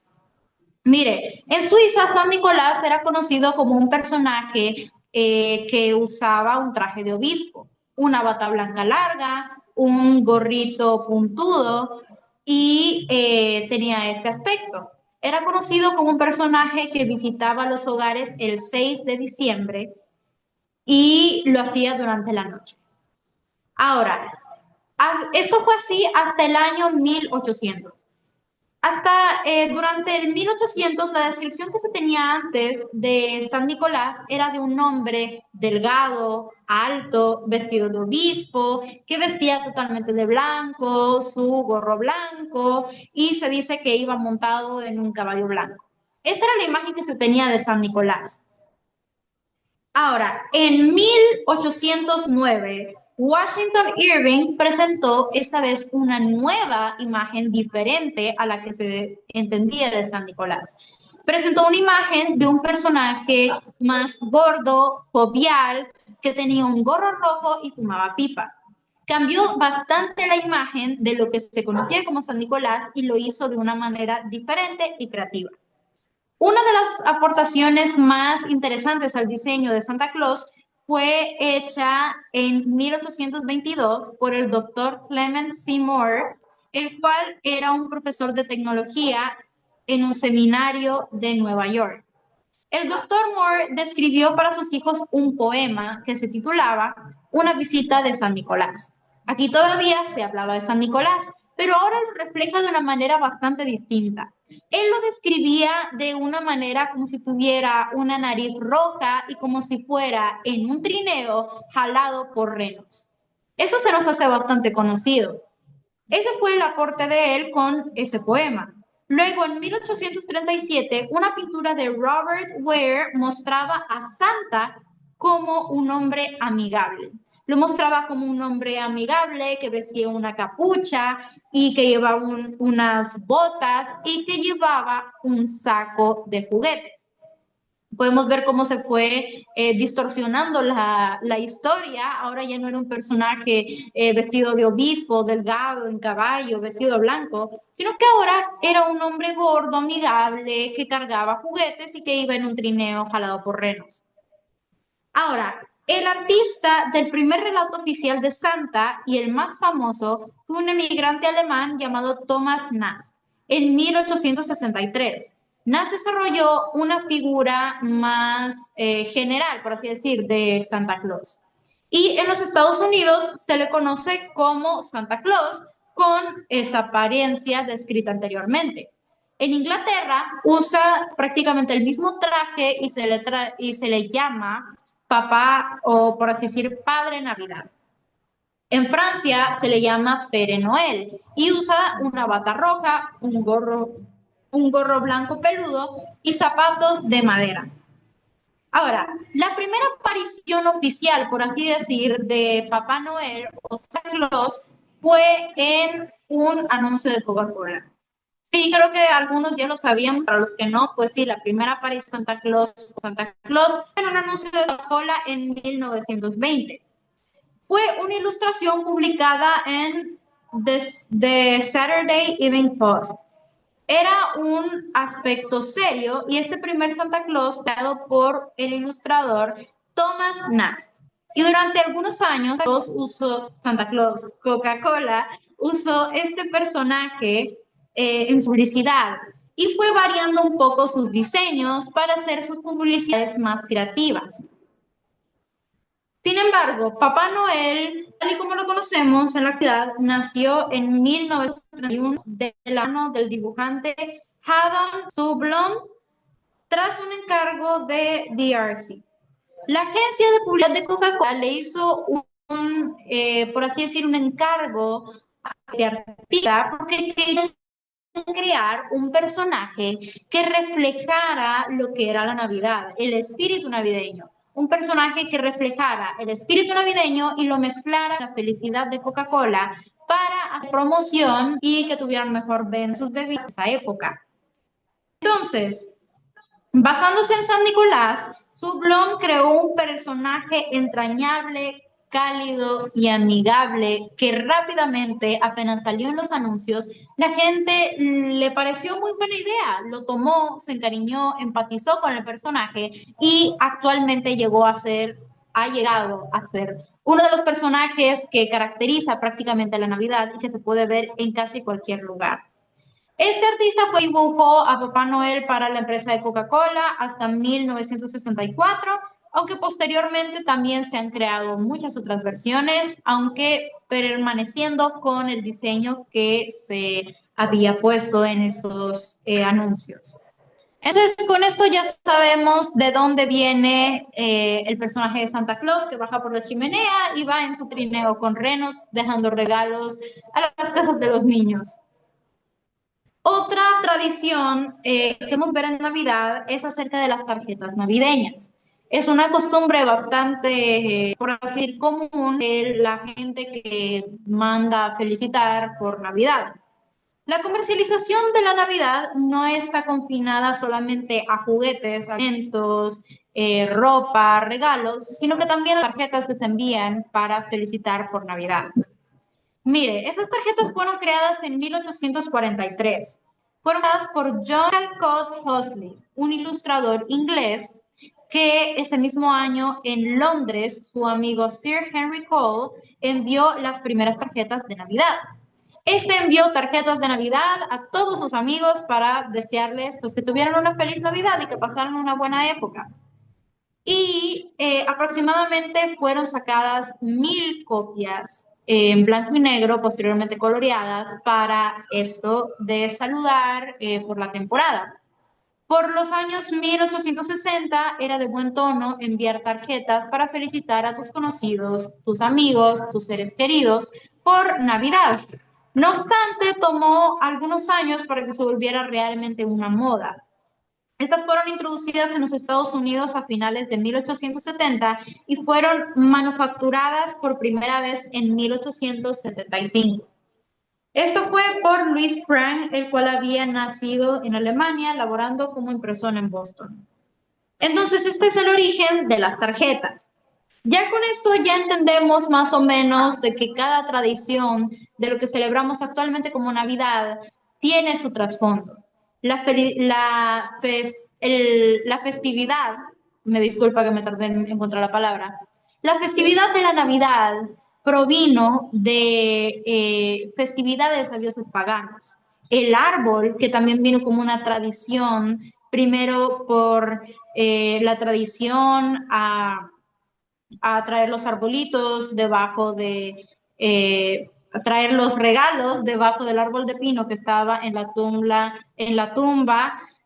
Mire, en Suiza San Nicolás era conocido como un personaje que usaba un traje de obispo, una bata blanca larga, un gorrito puntudo y tenía este aspecto. Era conocido como un personaje que visitaba los hogares el 6 de diciembre y lo hacía durante la noche. Ahora, esto fue así hasta el año 1800. Durante el 1800, la descripción que se tenía antes de San Nicolás era de un hombre delgado, alto, vestido de obispo, que vestía totalmente de blanco, su gorro blanco, y se dice que iba montado en un caballo blanco. Esta era la imagen que se tenía de San Nicolás. Ahora, en 1809, Washington Irving presentó esta vez una nueva imagen diferente a la que se entendía de San Nicolás. Presentó una imagen de un personaje más gordo, jovial, que tenía un gorro rojo y fumaba pipa. Cambió bastante la imagen de lo que se conocía como San Nicolás y lo hizo de una manera diferente y creativa. Una de las aportaciones más interesantes al diseño de Santa Claus fue hecha en 1822 por el doctor Clement C. Moore, el cual era un profesor de tecnología en un seminario de Nueva York. El doctor Moore describió para sus hijos un poema que se titulaba Una visita de San Nicolás. Aquí todavía se hablaba de San Nicolás, pero ahora lo refleja de una manera bastante distinta. Él lo describía de una manera como si tuviera una nariz roja y como si fuera en un trineo jalado por renos. Eso se nos hace bastante conocido. Ese fue el aporte de él con ese poema. Luego, en 1837, una pintura de Robert Ware mostraba a Santa como un hombre amigable. Lo mostraba como un hombre amigable que vestía una capucha y que llevaba unas botas y que llevaba un saco de juguetes. Podemos ver cómo se fue distorsionando la historia. Ahora ya no era un personaje vestido de obispo, delgado, en caballo, vestido blanco, sino que ahora era un hombre gordo, amigable, que cargaba juguetes y que iba en un trineo jalado por renos. Ahora, el artista del primer relato oficial de Santa y el más famoso fue un emigrante alemán llamado Thomas Nast en 1863. Nas desarrolló una figura más general, por así decir, de Santa Claus. Y en los Estados Unidos se le conoce como Santa Claus con esa apariencia descrita anteriormente. En Inglaterra usa prácticamente el mismo traje y se le llama papá o por así decir Padre Navidad. En Francia se le llama Pere Noel y usa una bata roja, un gorro blanco peludo y zapatos de madera. Ahora, la primera aparición oficial, por así decir, de Papá Noel o Santa Claus fue en un anuncio de Coca-Cola. Sí, creo que algunos ya lo sabíamos, para los que no, pues sí, la primera aparición de Santa Claus en un anuncio de Coca-Cola en 1920. Fue una ilustración publicada en The Saturday Evening Post. Era un aspecto serio y este primer Santa Claus creado por el ilustrador Thomas Nast. Y durante algunos años Santa Claus Coca-Cola usó este personaje en su publicidad y fue variando un poco sus diseños para hacer sus publicidades más creativas. Sin embargo, Papá Noel, tal y como lo conocemos en la actualidad, nació en 1931 de la mano del dibujante Haddon Sublom tras un encargo de DRC. La agencia de publicidad de Coca-Cola le hizo por así decir, un encargo de artista porque querían crear un personaje que reflejara lo que era la Navidad, el espíritu navideño. Un personaje que reflejara el espíritu navideño y lo mezclara con la felicidad de Coca-Cola para hacer promoción y que tuvieran mejor venta sus bebidas en esa época. Entonces, basándose en San Nicolás, Sublom creó un personaje entrañable, cálido y amigable que rápidamente, apenas salió en los anuncios, la gente le pareció muy buena idea, lo tomó, se encariñó, empatizó con el personaje y actualmente ha llegado a ser uno de los personajes que caracteriza prácticamente la Navidad y que se puede ver en casi cualquier lugar. Este artista dibujó a Papá Noel para la empresa de Coca-Cola hasta 1964, aunque posteriormente también se han creado muchas otras versiones, aunque permaneciendo con el diseño que se había puesto en estos anuncios. Entonces, con esto ya sabemos de dónde viene el personaje de Santa Claus, que baja por la chimenea y va en su trineo con renos, dejando regalos a las casas de los niños. Otra tradición que podemos ver en Navidad es acerca de las tarjetas navideñas. Es una costumbre bastante, por así decir, común de la gente que manda felicitar por Navidad. La comercialización de la Navidad no está confinada solamente a juguetes, alimentos, ropa, regalos, sino que también a tarjetas que se envían para felicitar por Navidad. Mire, esas tarjetas fueron creadas en 1843. Fueron creadas por John Callcott Huxley, un ilustrador inglés que ese mismo año en Londres, su amigo Sir Henry Cole envió las primeras tarjetas de Navidad. Este envió tarjetas de Navidad a todos sus amigos para desearles pues, que tuvieran una feliz Navidad y que pasaran una buena época. Y aproximadamente fueron sacadas 1000 copias en blanco y negro, posteriormente coloreadas, para esto de saludar por la temporada. Por los años 1860 era de buen tono enviar tarjetas para felicitar a tus conocidos, tus amigos, tus seres queridos por Navidad. No obstante, tomó algunos años para que se volviera realmente una moda. Estas fueron introducidas en los Estados Unidos a finales de 1870 y fueron manufacturadas por primera vez en 1875. Esto fue por Louis Frank, el cual había nacido en Alemania, laborando como impresor en Boston. Entonces, este es el origen de las tarjetas. Ya con esto ya entendemos más o menos de que cada tradición de lo que celebramos actualmente como Navidad tiene su trasfondo. La festividad, me disculpa que me tardé en encontrar la palabra, la festividad de la Navidad provino de festividades a dioses paganos. el árbol, que también vino como una tradición, primero por la tradición a traer los arbolitos debajo a traer los regalos debajo del árbol de pino que estaba en la tumba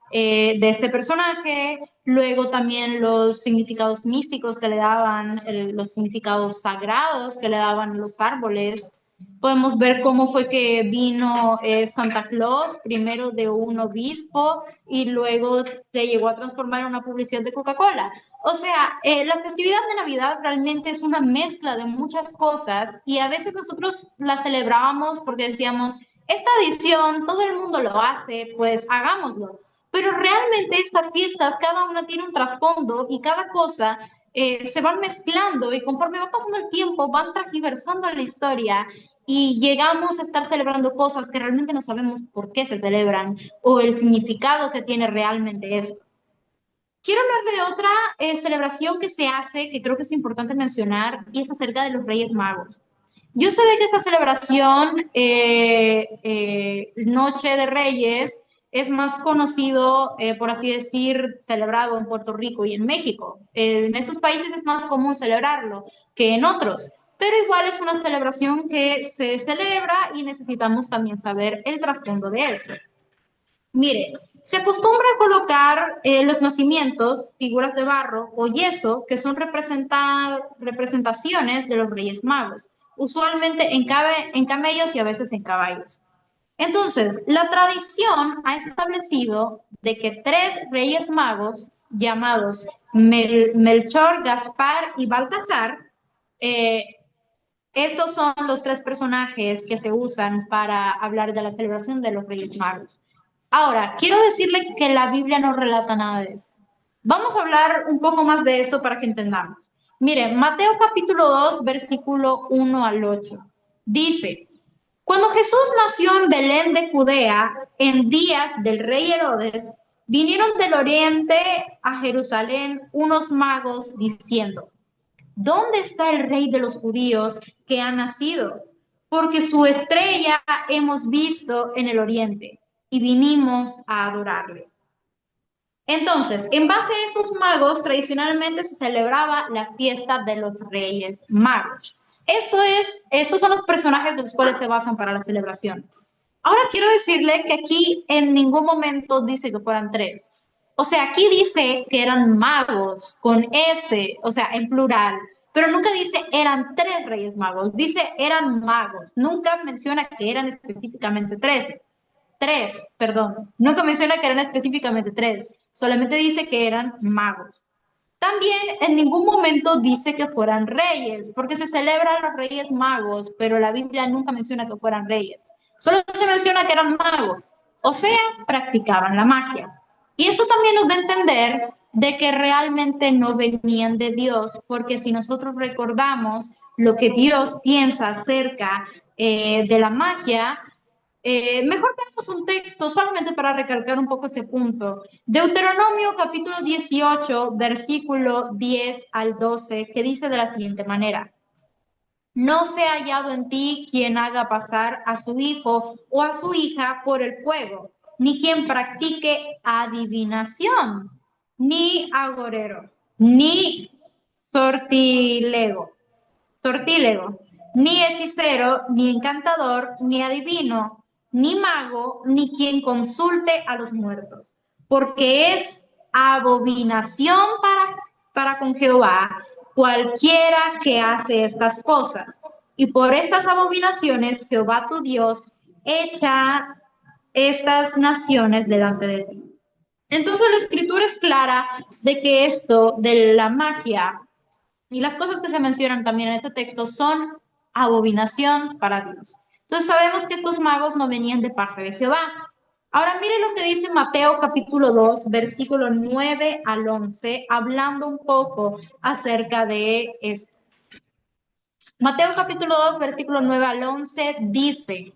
de este personaje, luego también los significados místicos que le daban, los significados sagrados que le daban los árboles. Podemos ver cómo fue que vino Santa Claus, primero de un obispo y luego se llegó a transformar en una publicidad de Coca-Cola. O sea, la festividad de Navidad realmente es una mezcla de muchas cosas y a veces nosotros la celebrábamos porque decíamos, esta edición todo el mundo lo hace, pues hagámoslo. Pero realmente estas fiestas, cada una tiene un trasfondo y cada cosa se van mezclando y conforme va pasando el tiempo van transversando la historia y llegamos a estar celebrando cosas que realmente no sabemos por qué se celebran o el significado que tiene realmente eso. Quiero hablarle de otra celebración que se hace, que creo que es importante mencionar, y es acerca de los Reyes Magos. Yo sé de que esta celebración, Noche de Reyes, es más conocido, por así decir, celebrado en Puerto Rico y en México. En estos países es más común celebrarlo que en otros, pero igual es una celebración que se celebra y necesitamos también saber el trasfondo de esto. Mire, se acostumbra a colocar los nacimientos, figuras de barro o yeso, que son representaciones de los Reyes Magos, usualmente en camellos y a veces en caballos. Entonces, la tradición ha establecido de que 3 Reyes Magos, llamados Melchor, Gaspar y Baltasar, estos son los 3 personajes que se usan para hablar de la celebración de los Reyes Magos. Ahora, quiero decirle que la Biblia no relata nada de eso. Vamos a hablar un poco más de esto para que entendamos. Miren, Mateo capítulo 2, versículo 1 al 8. Dice, cuando Jesús nació en Belén de Judea, en días del rey Herodes, vinieron del oriente a Jerusalén unos magos diciendo, ¿dónde está el rey de los judíos que ha nacido? Porque su estrella hemos visto en el oriente y vinimos a adorarle. Entonces, en base a estos magos, tradicionalmente se celebraba la fiesta de los Reyes Magos. Estos son los personajes de los cuales se basan para la celebración. Ahora quiero decirle que aquí en ningún momento dice que fueran 3. O sea, aquí dice que eran magos con S, o sea, en plural, pero nunca dice eran 3 Reyes Magos, dice eran magos, nunca menciona que eran específicamente 13. 3, perdón, nunca menciona que eran específicamente 3, solamente dice que eran magos. También en ningún momento dice que fueran reyes, porque se celebran los Reyes Magos, pero la Biblia nunca menciona que fueran reyes. Solo se menciona que eran magos, o sea, practicaban la magia. Y esto también nos da a entender de que realmente no venían de Dios, porque si nosotros recordamos lo que Dios piensa acerca de la magia, mejor veamos un texto solamente para recalcar un poco este punto. Deuteronomio capítulo 18, versículo 10 al 12, que dice de la siguiente manera. No se ha hallado en ti quien haga pasar a su hijo o a su hija por el fuego, ni quien practique adivinación, ni agorero, ni sortílego, ni hechicero, ni encantador, ni adivino, ni mago, ni quien consulte a los muertos, porque es abominación para con Jehová cualquiera que hace estas cosas. Y por estas abominaciones Jehová tu Dios echa estas naciones delante de ti. Entonces la escritura es clara de que esto de la magia y las cosas que se mencionan también en ese texto son abominación para Dios. Entonces sabemos que estos magos no venían de parte de Jehová. Ahora mire lo que dice Mateo capítulo 2, versículo 9 al 11, hablando un poco acerca de esto. Mateo capítulo 2, versículo 9 al 11 dice,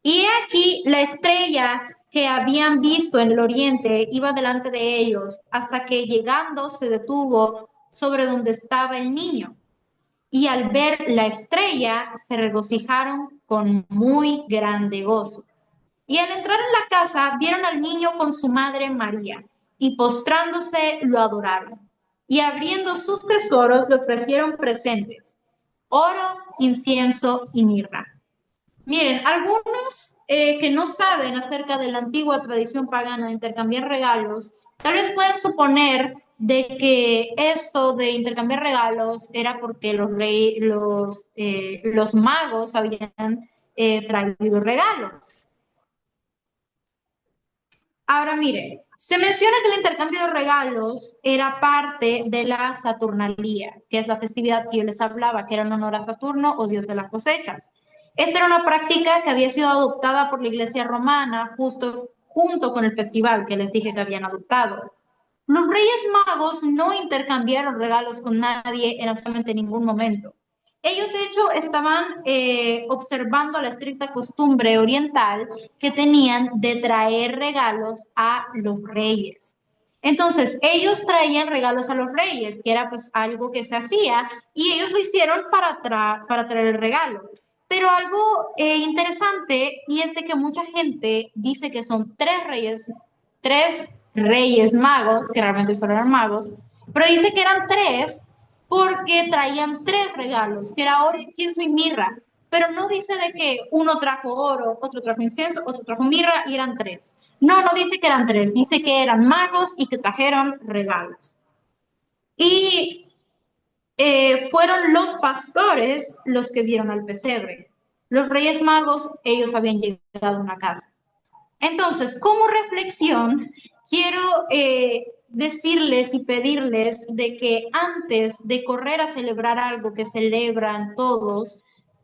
y he aquí la estrella que habían visto en el oriente iba delante de ellos, hasta que llegando se detuvo sobre donde estaba el niño. Y al ver la estrella se regocijaron con muy grande gozo. Y al entrar en la casa, vieron al niño con su madre María, y postrándose lo adoraron. Y abriendo sus tesoros le ofrecieron presentes, oro, incienso y mirra. Miren, algunos que no saben acerca de la antigua tradición pagana de intercambiar regalos, tal vez pueden suponer de que esto de intercambiar regalos era porque los magos habían traído regalos. Ahora mire, se menciona que el intercambio de regalos era parte de la Saturnalía, que es la festividad que yo les hablaba, que era en honor a Saturno o dios de las cosechas. Esta era una práctica que había sido adoptada por la Iglesia romana junto con el festival que les dije que habían adoptado. Los Reyes Magos no intercambiaron regalos con nadie en absolutamente ningún momento. Ellos, de hecho, estaban observando la estricta costumbre oriental que tenían de traer regalos a los reyes. Entonces, ellos traían regalos a los reyes, que era pues algo que se hacía, y ellos lo hicieron para traer el regalo. Pero algo interesante, y es de que mucha gente dice que son tres reyes magos, que realmente solo eran magos, pero dice que eran tres porque traían tres regalos, que era oro, incienso y mirra, pero no dice de que uno trajo oro, otro trajo incienso, otro trajo mirra y eran tres. No, no dice que eran tres, dice que eran magos y que trajeron regalos. Y fueron los pastores los que vieron al pesebre. Los reyes magos, ellos habían llegado a una casa. Entonces, como reflexión, quiero decirles y pedirles de que antes de correr a celebrar algo que celebran todos,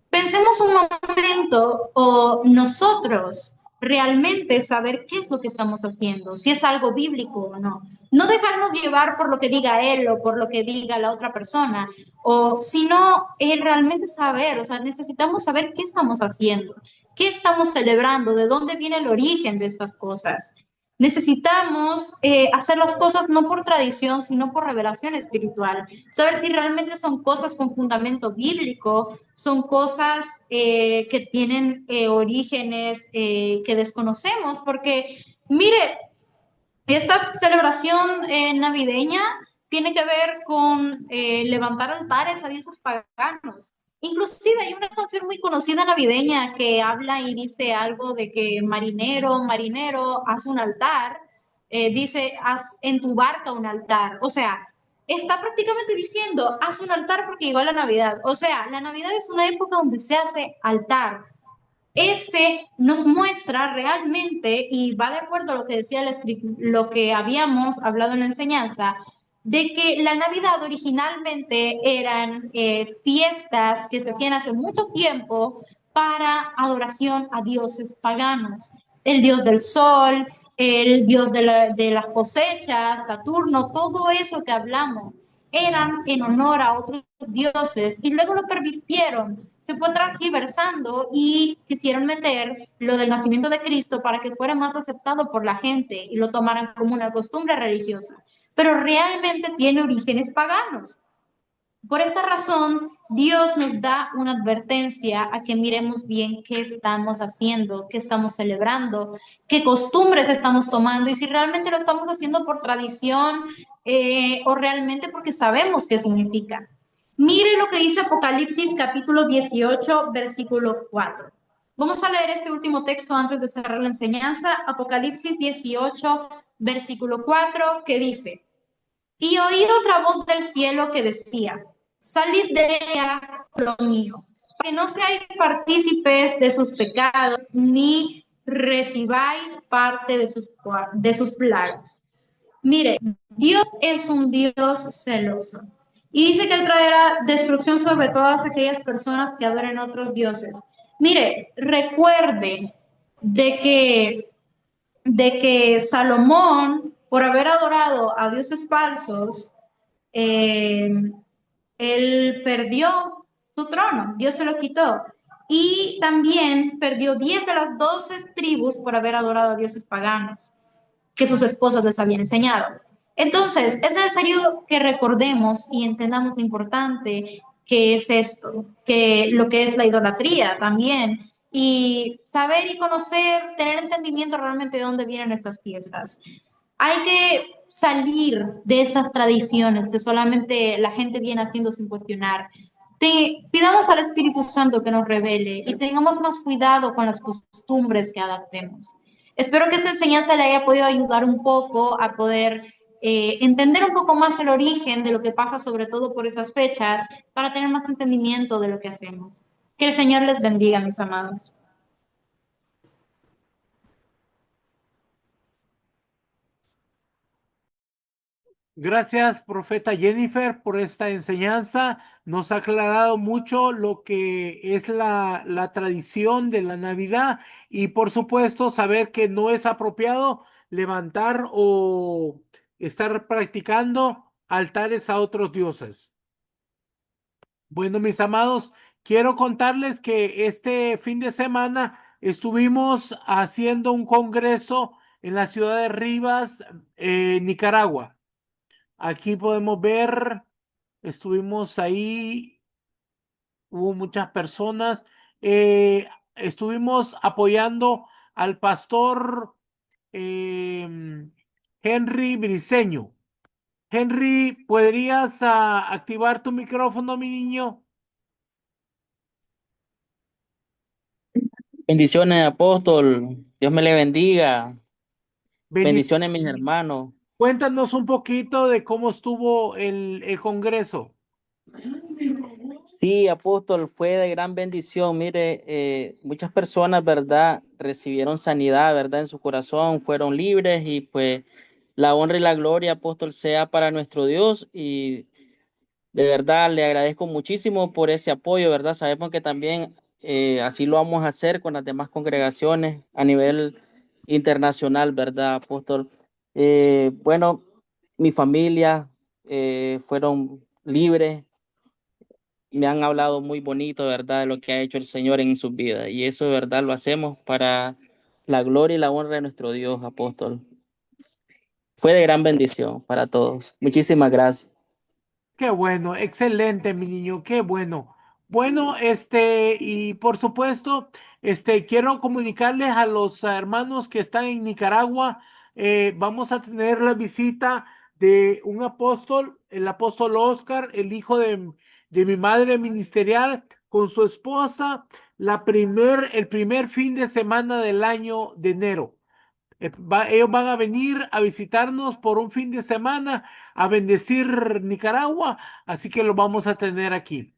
pensemos un momento o nosotros realmente saber qué es lo que estamos haciendo, si es algo bíblico o no. No dejarnos llevar por lo que diga él o por lo que diga la otra persona, o sino realmente saber, o sea, necesitamos saber qué estamos haciendo, qué estamos celebrando, de dónde viene el origen de estas cosas. Necesitamos hacer las cosas no por tradición, sino por revelación espiritual. Saber si realmente son cosas con fundamento bíblico, son cosas que tienen orígenes que desconocemos, porque mire, esta celebración navideña tiene que ver con levantar altares a dioses paganos. Inclusive hay una canción muy conocida navideña que habla y dice algo de que marinero, marinero, haz un altar. Dice, haz en tu barca un altar. O sea, está prácticamente diciendo, haz un altar porque llegó la Navidad. O sea, la Navidad es una época donde se hace altar. Este nos muestra realmente, y va de acuerdo a lo que decía lo que habíamos hablado en la enseñanza, de que la Navidad originalmente eran fiestas que se hacían hace mucho tiempo para adoración a dioses paganos. El dios del sol, el dios de las cosechas, Saturno, todo eso que hablamos eran en honor a otros dioses y luego lo permitieron, se fue transgiversando y quisieron meter lo del nacimiento de Cristo para que fuera más aceptado por la gente y lo tomaran como una costumbre religiosa, pero realmente tiene orígenes paganos. Por esta razón, Dios nos da una advertencia a que miremos bien qué estamos haciendo, qué estamos celebrando, qué costumbres estamos tomando y si realmente lo estamos haciendo por tradición o realmente porque sabemos qué significa. Mire lo que dice Apocalipsis capítulo 18, versículo 4. Vamos a leer este último texto antes de cerrar la enseñanza. Apocalipsis 18, versículo 4, que dice: y oí otra voz del cielo que decía: salid de ella, pueblo mío, para que no seáis partícipes de sus pecados, ni recibáis parte de sus plagas. Mire, Dios es un Dios celoso. Y dice que Él traerá destrucción sobre todas aquellas personas que adoren otros dioses. Mire, recuerde de que Salomón, por haber adorado a dioses falsos, él perdió su trono, Dios se lo quitó. Y también perdió 10 de las 12 tribus por haber adorado a dioses paganos, que sus esposas les habían enseñado. Entonces, es necesario que recordemos y entendamos lo importante que es esto, que lo que es la idolatría también, y saber y conocer, tener entendimiento realmente de dónde vienen estas fiestas. Hay que salir de estas tradiciones que solamente la gente viene haciendo sin cuestionar. Pidamos al Espíritu Santo que nos revele y tengamos más cuidado con las costumbres que adaptemos. Espero que esta enseñanza le haya podido ayudar un poco a poder entender un poco más el origen de lo que pasa, sobre todo por estas fechas, para tener más entendimiento de lo que hacemos. Que el Señor les bendiga, mis amados. Gracias, profeta Jennifer, por esta enseñanza. Nos ha aclarado mucho lo que es la tradición de la Navidad y, por supuesto, saber que no es apropiado levantar o estar practicando altares a otros dioses. Bueno, mis amados, quiero contarles que este fin de semana estuvimos haciendo un congreso en la ciudad de Rivas, Nicaragua. Aquí podemos ver, estuvimos ahí, hubo muchas personas. Estuvimos apoyando al pastor Henry Briceño. Henry, ¿podrías activar tu micrófono, mi niño? Bendiciones, apóstol. Dios me le bendiga. Bendiciones. Bendiciones, mis hermanos. Cuéntanos un poquito de cómo estuvo el congreso. Sí, apóstol, fue de gran bendición. Mire, muchas personas, ¿verdad? Recibieron sanidad, ¿verdad? En su corazón, fueron libres y pues la honra y la gloria, apóstol, sea para nuestro Dios y de verdad le agradezco muchísimo por ese apoyo, ¿verdad? Sabemos que también así lo vamos a hacer con las demás congregaciones a nivel internacional, ¿verdad, apóstol? Bueno, mi familia fueron libres, me han hablado muy bonito, ¿verdad? De lo que ha hecho el Señor en sus vidas. Y eso, de verdad, lo hacemos para la gloria y la honra de nuestro Dios, apóstol. Fue de gran bendición para todos. Muchísimas gracias. Qué bueno, excelente, mi niño, qué bueno. Bueno, y por supuesto, quiero comunicarles a los hermanos que están en Nicaragua, vamos a tener la visita de un apóstol, el apóstol Oscar, el hijo de mi madre ministerial, con su esposa, el primer fin de semana del año de enero. Ellos van a venir a visitarnos por un fin de semana, a bendecir Nicaragua, así que lo vamos a tener aquí.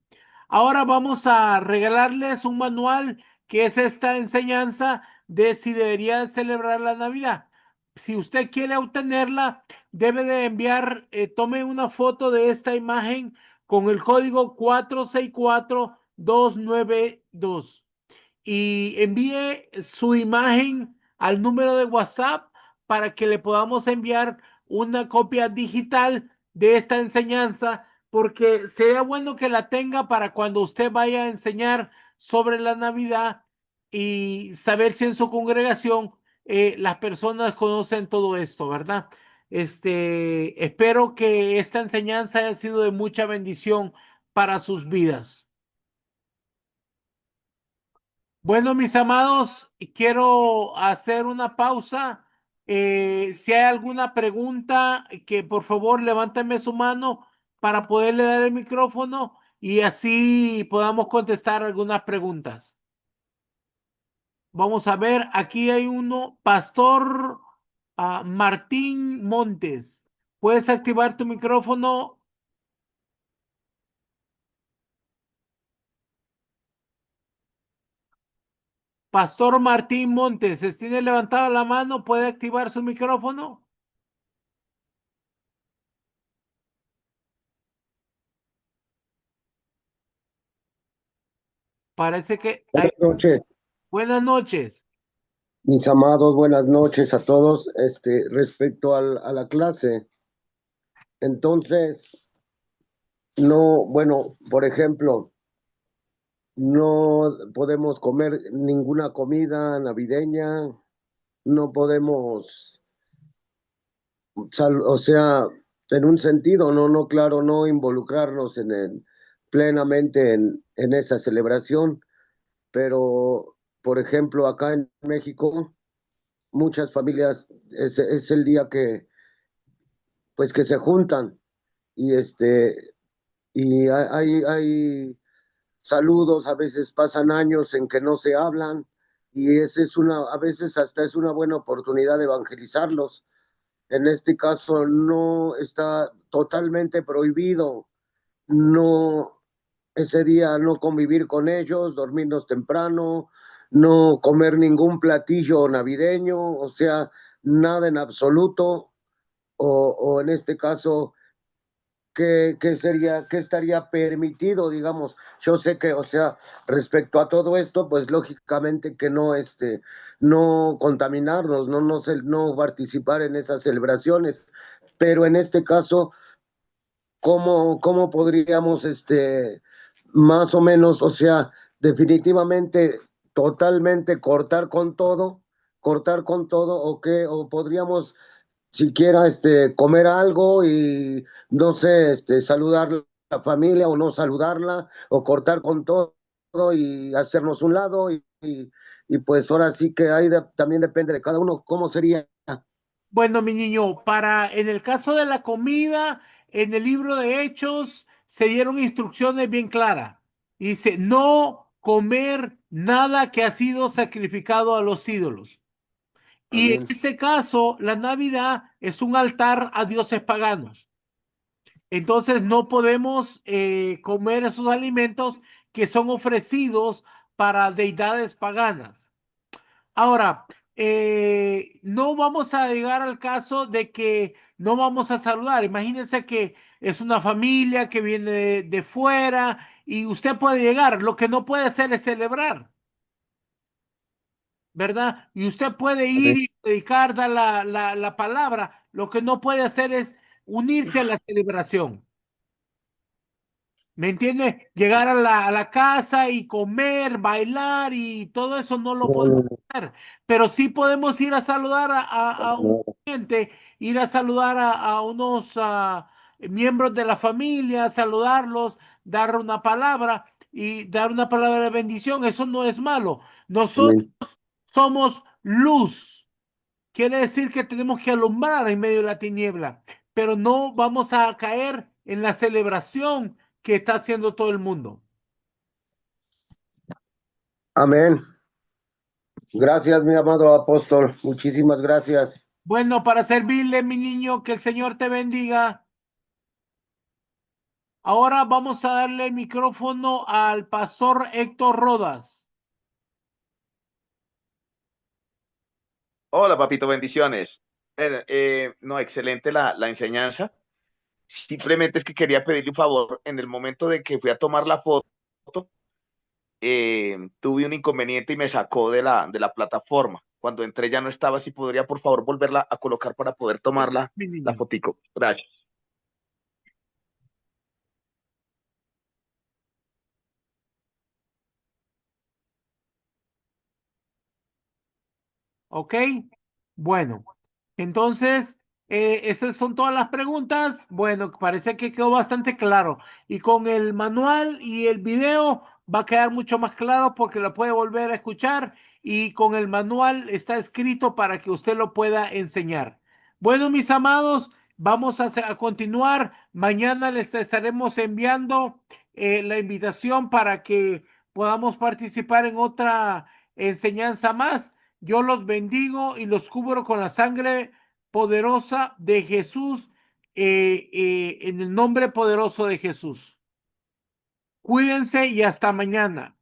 Ahora vamos a regalarles un manual que es esta enseñanza de si debería celebrar la Navidad. Si usted quiere obtenerla, debe de enviar, tome una foto de esta imagen con el código 464292 y envíe su imagen al número de WhatsApp para que le podamos enviar una copia digital de esta enseñanza, porque sería bueno que la tenga para cuando usted vaya a enseñar sobre la Navidad y saber si en su congregación las personas conocen todo esto, ¿verdad? Espero que esta enseñanza haya sido de mucha bendición para sus vidas. Bueno, mis amados, quiero hacer una pausa. Si hay alguna pregunta, que por favor levánteme su mano para poderle dar el micrófono y así podamos contestar algunas preguntas. Vamos a ver, aquí hay uno, Pastor Martín Montes. ¿Puedes activar tu micrófono? Pastor Martín Montes, ¿tiene levantada la mano? ¿Puede activar su micrófono? Parece que hay... Buenas noches, Buenas noches. mis amados, buenas noches a todos. Respecto a la clase, entonces, no, bueno, por ejemplo, no podemos comer ninguna comida navideña, no podemos, o sea, en un sentido, no, claro, no involucrarnos plenamente en esa celebración, pero por ejemplo, acá en México, muchas familias es el día que, pues, que se juntan y y hay saludos, a veces pasan años en que no se hablan y esa es a veces hasta es una buena oportunidad de evangelizarlos. En este caso no está totalmente prohibido no ese día no convivir con ellos, dormirnos temprano, no comer ningún platillo navideño, o sea, nada en absoluto, o en este caso qué estaría permitido, digamos. Yo sé que, o sea, respecto a todo esto, pues lógicamente que no, no contaminarnos, no participar en esas celebraciones, pero en este caso, ¿cómo podríamos, más o menos, o sea, definitivamente, totalmente cortar con todo, o qué, o podríamos siquiera comer algo y no sé, saludar a la familia o no saludarla o cortar con todo y hacernos un lado y pues ahora sí que también depende de cada uno cómo sería. Bueno, mi niño, en el caso de la comida, en el libro de Hechos se dieron instrucciones bien claras. Dice, no comer nada que ha sido sacrificado a los ídolos. Y en Amén. este caso, la Navidad es un altar a dioses paganos. Entonces no podemos comer esos alimentos que son ofrecidos para deidades paganas. Ahora, no vamos a llegar al caso de que no vamos a saludar. Imagínense que es una familia que viene de fuera y usted puede llegar. Lo que no puede hacer es celebrar, ¿verdad? Y usted puede ir Amén. y predicar, dar la palabra. Lo que no puede hacer es unirse a la celebración. ¿Me entiende? Llegar a la casa y comer, bailar y todo eso no lo podemos hacer. Pero sí podemos ir a saludar a un gente, ir a saludar a unos miembros de la familia, saludarlos, dar una palabra y dar una palabra de bendición. Eso no es malo. Nosotros Amén. somos luz. Quiere decir que tenemos que alumbrar en medio de la tiniebla, pero no vamos a caer en la celebración que está haciendo todo el mundo. Amén. Gracias, mi amado apóstol. Muchísimas gracias. Bueno, para servirle, mi niño, que el Señor te bendiga. Ahora vamos a darle el micrófono al pastor Héctor Rodas. Hola, papito, bendiciones. No, excelente la enseñanza. Simplemente es que quería pedirle un favor. En el momento de que fui a tomar la foto, tuve un inconveniente y me sacó de la plataforma. Cuando entré ya no estaba. Si podría, por favor, volverla a colocar para poder tomarla Mi la niño. fotico. Gracias. ¿Ok? Bueno, entonces, esas son todas las preguntas. Bueno, parece que quedó bastante claro. Y con el manual y el video va a quedar mucho más claro porque lo puede volver a escuchar y con el manual está escrito para que usted lo pueda enseñar. Bueno, mis amados, vamos a continuar. Mañana les estaremos enviando la invitación para que podamos participar en otra enseñanza más. Yo los bendigo y los cubro con la sangre poderosa de Jesús, en el nombre poderoso de Jesús. Cuídense y hasta mañana.